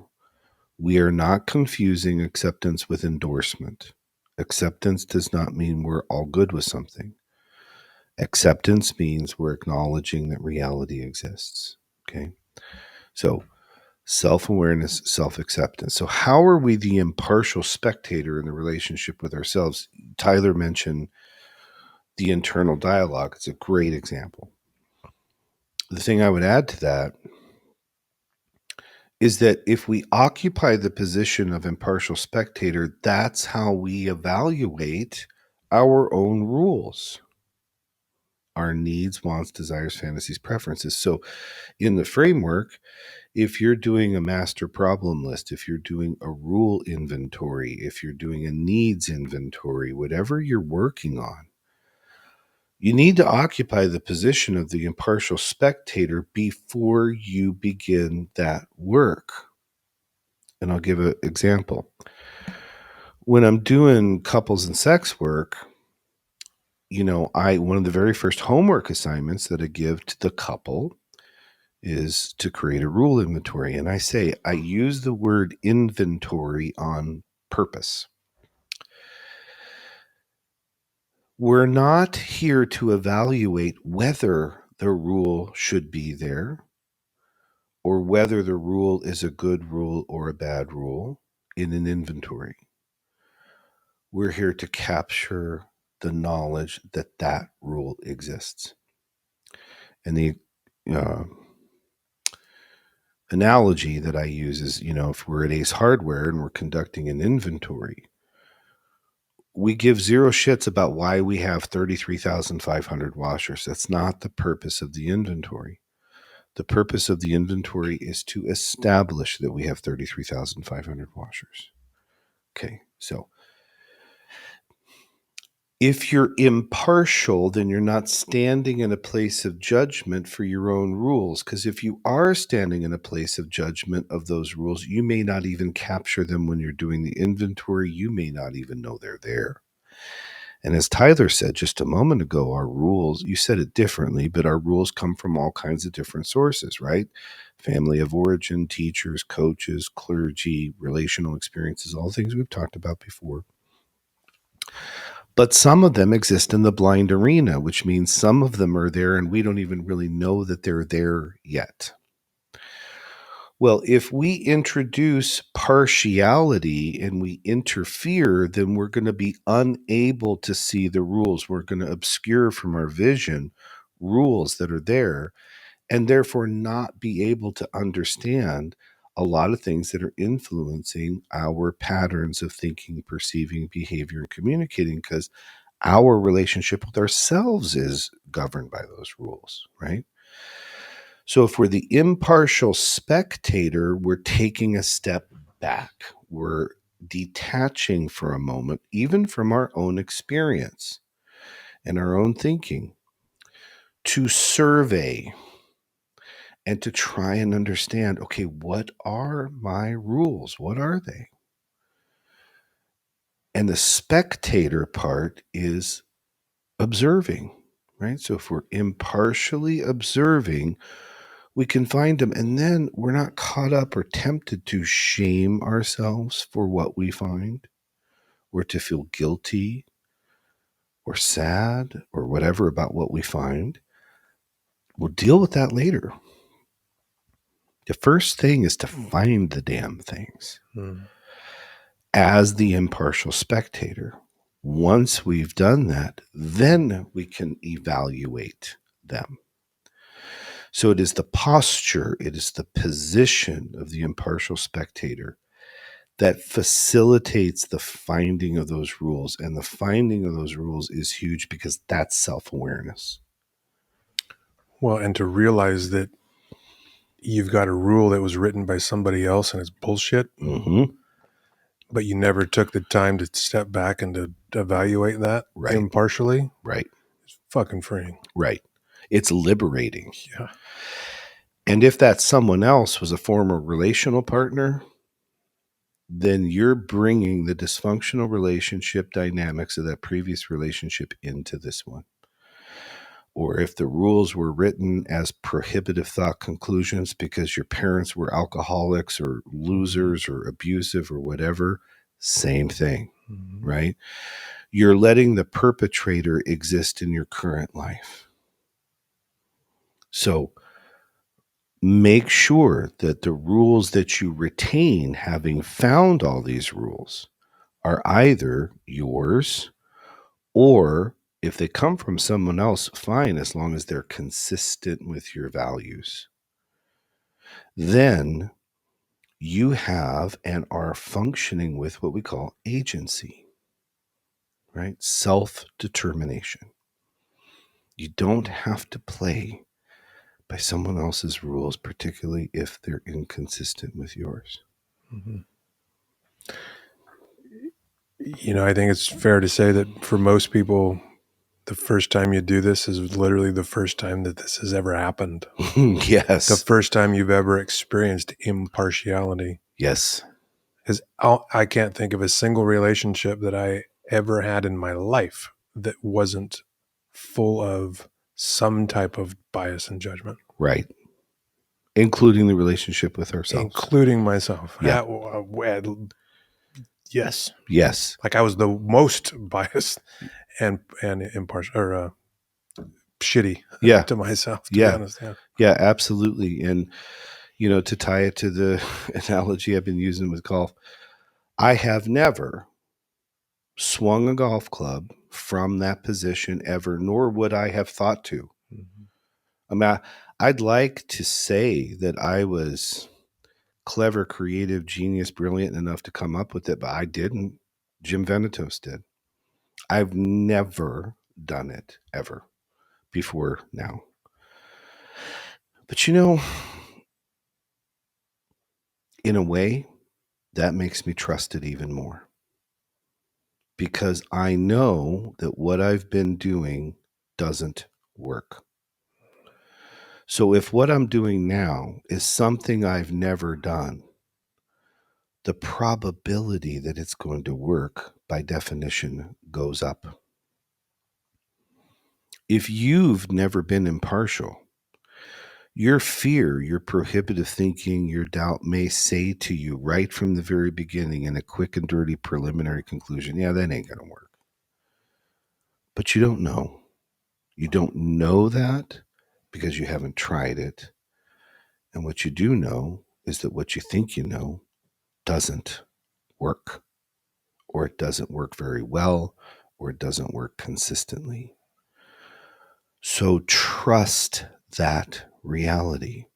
we are not confusing acceptance with endorsement. Acceptance does not mean we're all good with something. Acceptance means we're acknowledging that reality exists. Okay? So self-awareness, self-acceptance. So how are we the impartial spectator in the relationship with ourselves? Tyler mentioned the internal dialogue. It's a great example. The thing I would add to that is that if we occupy the position of impartial spectator, that's how we evaluate our own rules, our needs, wants, desires, fantasies, preferences. So in the framework, if you're doing a master problem list, if you're doing a rule inventory, if you're doing a needs inventory, whatever you're working on, you need to occupy the position of the impartial spectator before you begin that work. And I'll give an example. When I'm doing couples and sex work, one of the very first homework assignments that I give to the couple is to create a rule inventory. And I use the word inventory on purpose. We're not here to evaluate whether the rule should be there or whether the rule is a good rule or a bad rule in an inventory. We're here to capture the knowledge that that rule exists. And the analogy that I use is, if we're at Ace Hardware and we're conducting an inventory, we give zero shits about why we have 33,500 washers. That's not the purpose of the inventory. The purpose of the inventory is to establish that we have 33,500 washers. Okay, so if you're impartial, then you're not standing in a place of judgment for your own rules. Because if you are standing in a place of judgment of those rules, you may not even capture them when you're doing the inventory. You may not even know they're there. And as Tyler said just a moment ago, our rules, you said it differently, but our rules come from all kinds of different sources, right? Family of origin, teachers, coaches, clergy, relational experiences, all things we've talked about before. But some of them exist in the blind arena, which means some of them are there and we don't even really know that they're there yet. Well, if we introduce partiality and we interfere, then we're going to be unable to see the rules. We're going to obscure from our vision rules that are there and therefore not be able to understand a lot of things that are influencing our patterns of thinking, perceiving, behavior, and communicating, because our relationship with ourselves is governed by those rules, right? So if we're the impartial spectator, we're taking a step back. We're detaching for a moment, even from our own experience and our own thinking, to survey and to try and understand, okay, what are my rules? What are they? And the spectator part is observing, right? So if we're impartially observing, we can find them, and then we're not caught up or tempted to shame ourselves for what we find, or to feel guilty or sad or whatever about what we find. We'll deal with that later. The first thing is to find the damn things. As the impartial spectator. Once we've done that, then we can evaluate them. So it is the posture, it is the position of the impartial spectator that facilitates the finding of those rules. And the finding of those rules is huge because that's self-awareness. Well, and to realize that you've got a rule that was written by somebody else and it's bullshit, but you never took the time to step back and to evaluate that impartially. Right. It's fucking freeing. Right. It's liberating. Yeah. And if that someone else was a former relational partner, then you're bringing the dysfunctional relationship dynamics of that previous relationship into this one. Or if the rules were written as prohibitive thought conclusions because your parents were alcoholics or losers or abusive or whatever, same thing, right? You're letting the perpetrator exist in your current life. So make sure that the rules that you retain, having found all these rules, are either yours, or if they come from someone else, fine, as long as they're consistent with your values. Then you have and are functioning with what we call agency, right? Self-determination. You don't have to play by someone else's rules, particularly if they're inconsistent with yours. I think it's fair to say that for most people, the first time you do this is literally the first time that this has ever happened. Yes. The first time you've ever experienced impartiality. Yes. Because I can't think of a single relationship that I ever had in my life that wasn't full of some type of bias and judgment. Right. Including the relationship with ourselves. Including myself. Yeah. Yes. Yes. Like I was the most biased and impartial or shitty to myself, to be honest. Yeah. Yeah, absolutely. And, to tie it to the analogy I've been using with golf, I have never swung a golf club from that position ever, nor would I have thought to. Mm-hmm. I mean, I'd like to say that I was clever, creative, genius, brilliant enough to come up with it, but I didn't. Jim Venetos did. I've never done it ever before now. But in a way, that makes me trust it even more. Because I know that what I've been doing doesn't work. So if what I'm doing now is something I've never done, the probability that it's going to work, by definition, goes up. If you've never been impartial, your fear, your prohibitive thinking, your doubt may say to you right from the very beginning in a quick and dirty preliminary conclusion, yeah, that ain't going to work. But you don't know. You don't know that because you haven't tried it. And what you do know is that what you think you know doesn't work, or it doesn't work very well, or it doesn't work consistently. So trust that reality.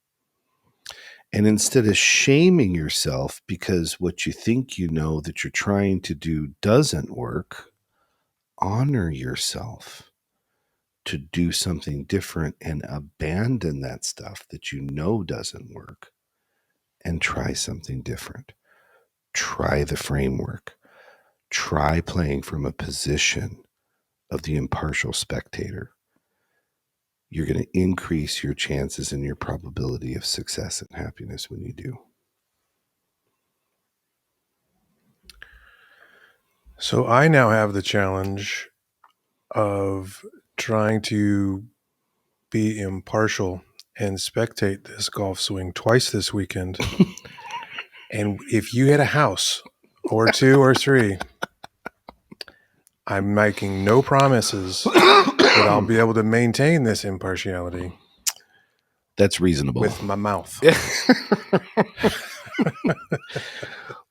And instead of shaming yourself because what you think you know that you're trying to do doesn't work, honor yourself to do something different and abandon that stuff that you know doesn't work and try something different. Try the framework. Try playing from a position of the impartial spectator. You're going to increase your chances and your probability of success and happiness when you do. So I now have the challenge of trying to be impartial and spectate this golf swing twice this weekend. And if you hit a house or two or three, I'm making no promises that I'll be able to maintain this impartiality. That's reasonable. With my mouth.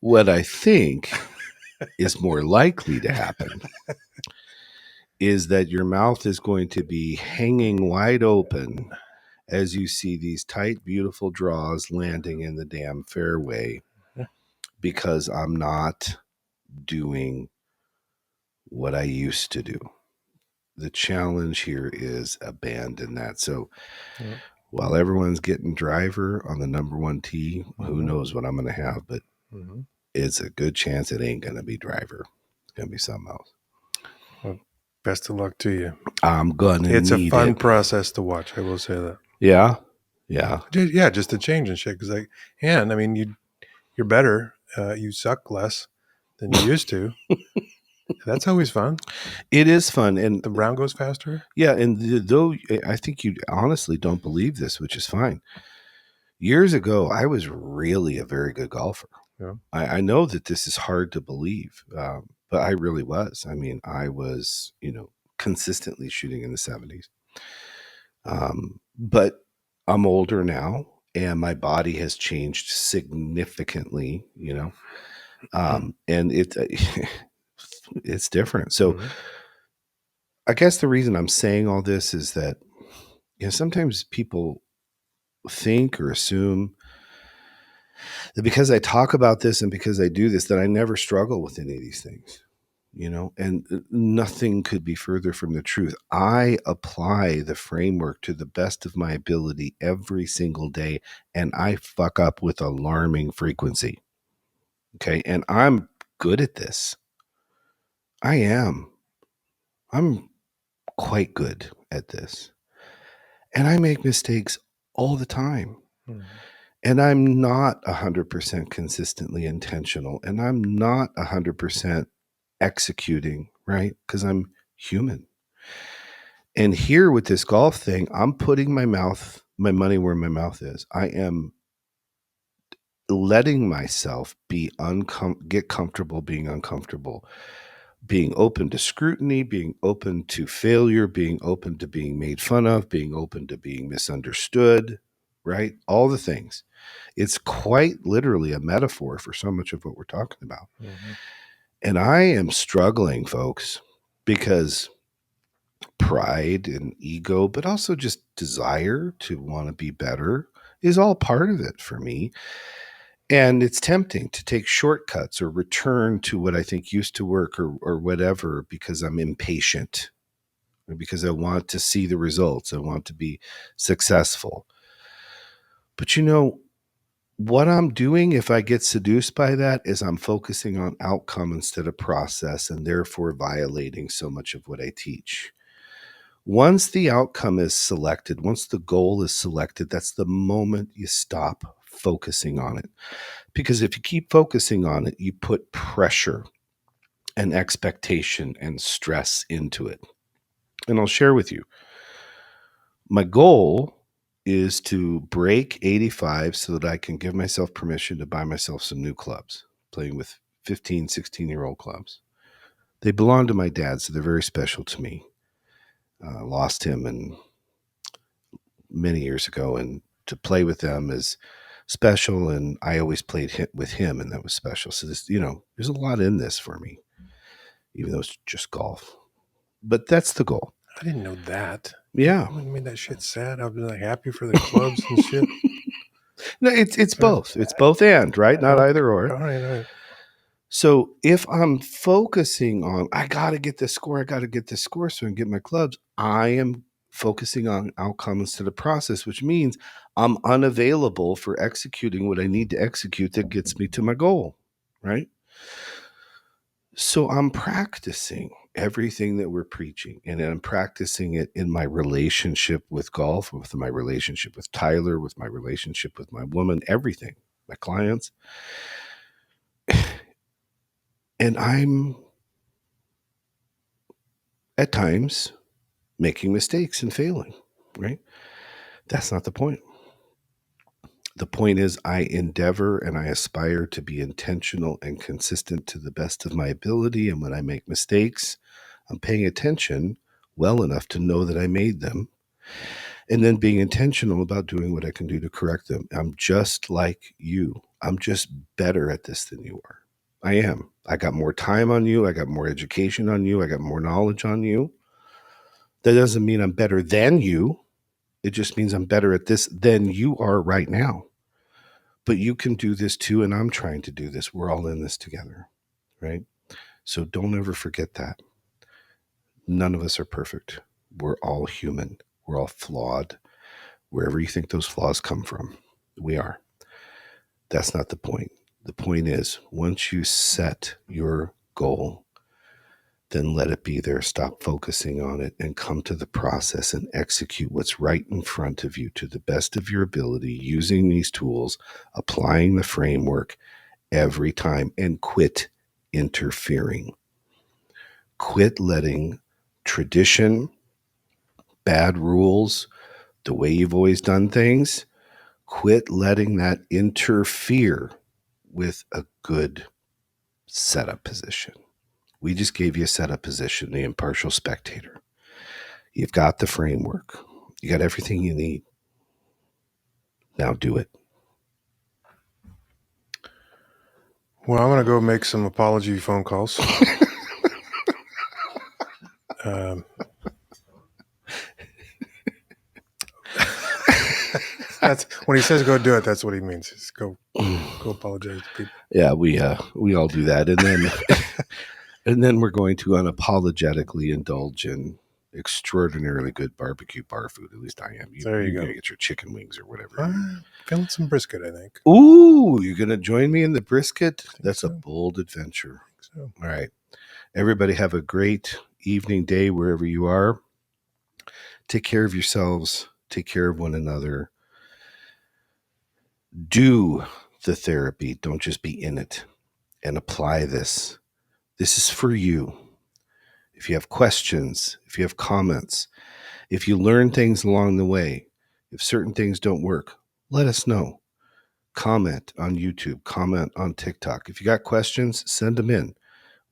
What I think is more likely to happen is that your mouth is going to be hanging wide open as you see these tight, beautiful draws landing in the damn fairway, because I'm not doing what I used to do. The challenge here is abandon that. So while everyone's getting driver on the number one tee, who knows what I'm going to have, but it's a good chance it ain't going to be driver. It's going to be something else. Well, best of luck to you. I'm going to need it. It's a fun process to watch. I will say that. Yeah. Yeah. Yeah. Just the change and shit. Cause I mean, you're better. You suck less than you used to. That's always fun. It is fun. And the round goes faster. Yeah. And though I think you honestly don't believe this, which is fine. Years ago, I was really a very good golfer. Yeah. I know that this is hard to believe, but I really was. I mean, I was, consistently shooting in the 70s. But I'm older now and my body has changed significantly, and it's different. So I guess the reason I'm saying all this is that, sometimes people think or assume that because I talk about this and because I do this, that I never struggle with any of these things, and nothing could be further from the truth. I apply the framework to the best of my ability every single day, and I fuck up with alarming frequency. Okay. And I'm good at this. I am. I'm quite good at this. And I make mistakes all the time. And I'm not 100% consistently intentional. And I'm not 100% executing, right? Because I'm human. And here with this golf thing, I'm putting my money where my mouth is. I am letting myself get comfortable being uncomfortable, being open to scrutiny, being open to failure, being open to being made fun of, being open to being misunderstood, right? All the things. It's quite literally a metaphor for so much of what we're talking about. Mm-hmm. And I am struggling, folks, because pride and ego, but also just desire to want to be better is all part of it for me. And it's tempting to take shortcuts or return to what I think used to work or whatever because I'm impatient or because I want to see the results. I want to be successful. But what I'm doing if I get seduced by that is I'm focusing on outcome instead of process and therefore violating so much of what I teach. Once the outcome is selected, once the goal is selected, that's the moment you stop focusing on it. Because if you keep focusing on it, you put pressure and expectation and stress into it. And I'll share with you, my goal is to break 85 so that I can give myself permission to buy myself some new clubs, playing with 15, 16-year-old clubs. They belong to my dad, so they're very special to me. Lost him many years ago, and to play with them is special, and I always played with him, and that was special. So there's a lot in this for me, even though it's just golf. But that's the goal. I didn't know that. Yeah. You made that shit sad. I've been like happy for the clubs and shit. No, it's both. It's both and, right? Not either or. All right. So if I'm focusing on, I got to get this score so I can get my clubs, I am focusing on outcome instead of process, which means I'm unavailable for executing what I need to execute that gets me to my goal, right? So I'm practicing everything that we're preaching, and I'm practicing it in my relationship with golf, with my relationship with Tyler, with my relationship with my woman, everything, my clients. And I'm at times making mistakes and failing, right? That's not the point. The point is, I endeavor and I aspire to be intentional and consistent to the best of my ability. And when I make mistakes, I'm paying attention well enough to know that I made them, and then being intentional about doing what I can do to correct them. I'm just like you. I'm just better at this than you are. I am. I got more time on you. I got more education on you. I got more knowledge on you. That doesn't mean I'm better than you. It just means I'm better at this than you are right now. But you can do this too, and I'm trying to do this. We're all in this together, right? So don't ever forget that. None of us are perfect. We're all human. We're all flawed. Wherever you think those flaws come from, we are. That's not the point. The point is, once you set your goal, then let it be there. Stop focusing on it and come to the process and execute what's right in front of you to the best of your ability, using these tools, applying the framework every time, and quit interfering. Quit letting tradition, bad rules, the way you've always done things, quit letting that interfere with a good setup position. We just gave you a setup position, the Impartial Spectator. You've got the framework. You got everything you need. Now do it. Well, I'm going to go make some apology phone calls. That's when he says go do it. That's what he means. Just go apologize to people. Yeah, we all do that, and then and then we're going to unapologetically indulge in extraordinarily good barbecue bar food. At least I am. There you you're go. gonna get your chicken wings or whatever. Feeling some brisket, I think. Ooh, you're gonna join me in the brisket? That's a bold adventure. So. All right, everybody, have a great evening, day, wherever you are. Take care of yourselves. Take care of one another. Do the therapy. Don't just be in it, and apply this. This is for you. If you have questions, if you have comments, if you learn things along the way, if certain things don't work, let us know. Comment on YouTube, comment on TikTok. If you got questions, send them in.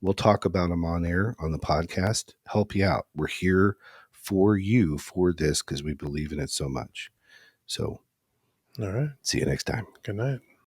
We'll talk about them on air on the podcast, help you out. We're here for you for this because we believe in it so much. So, All right. see you next time. Good night.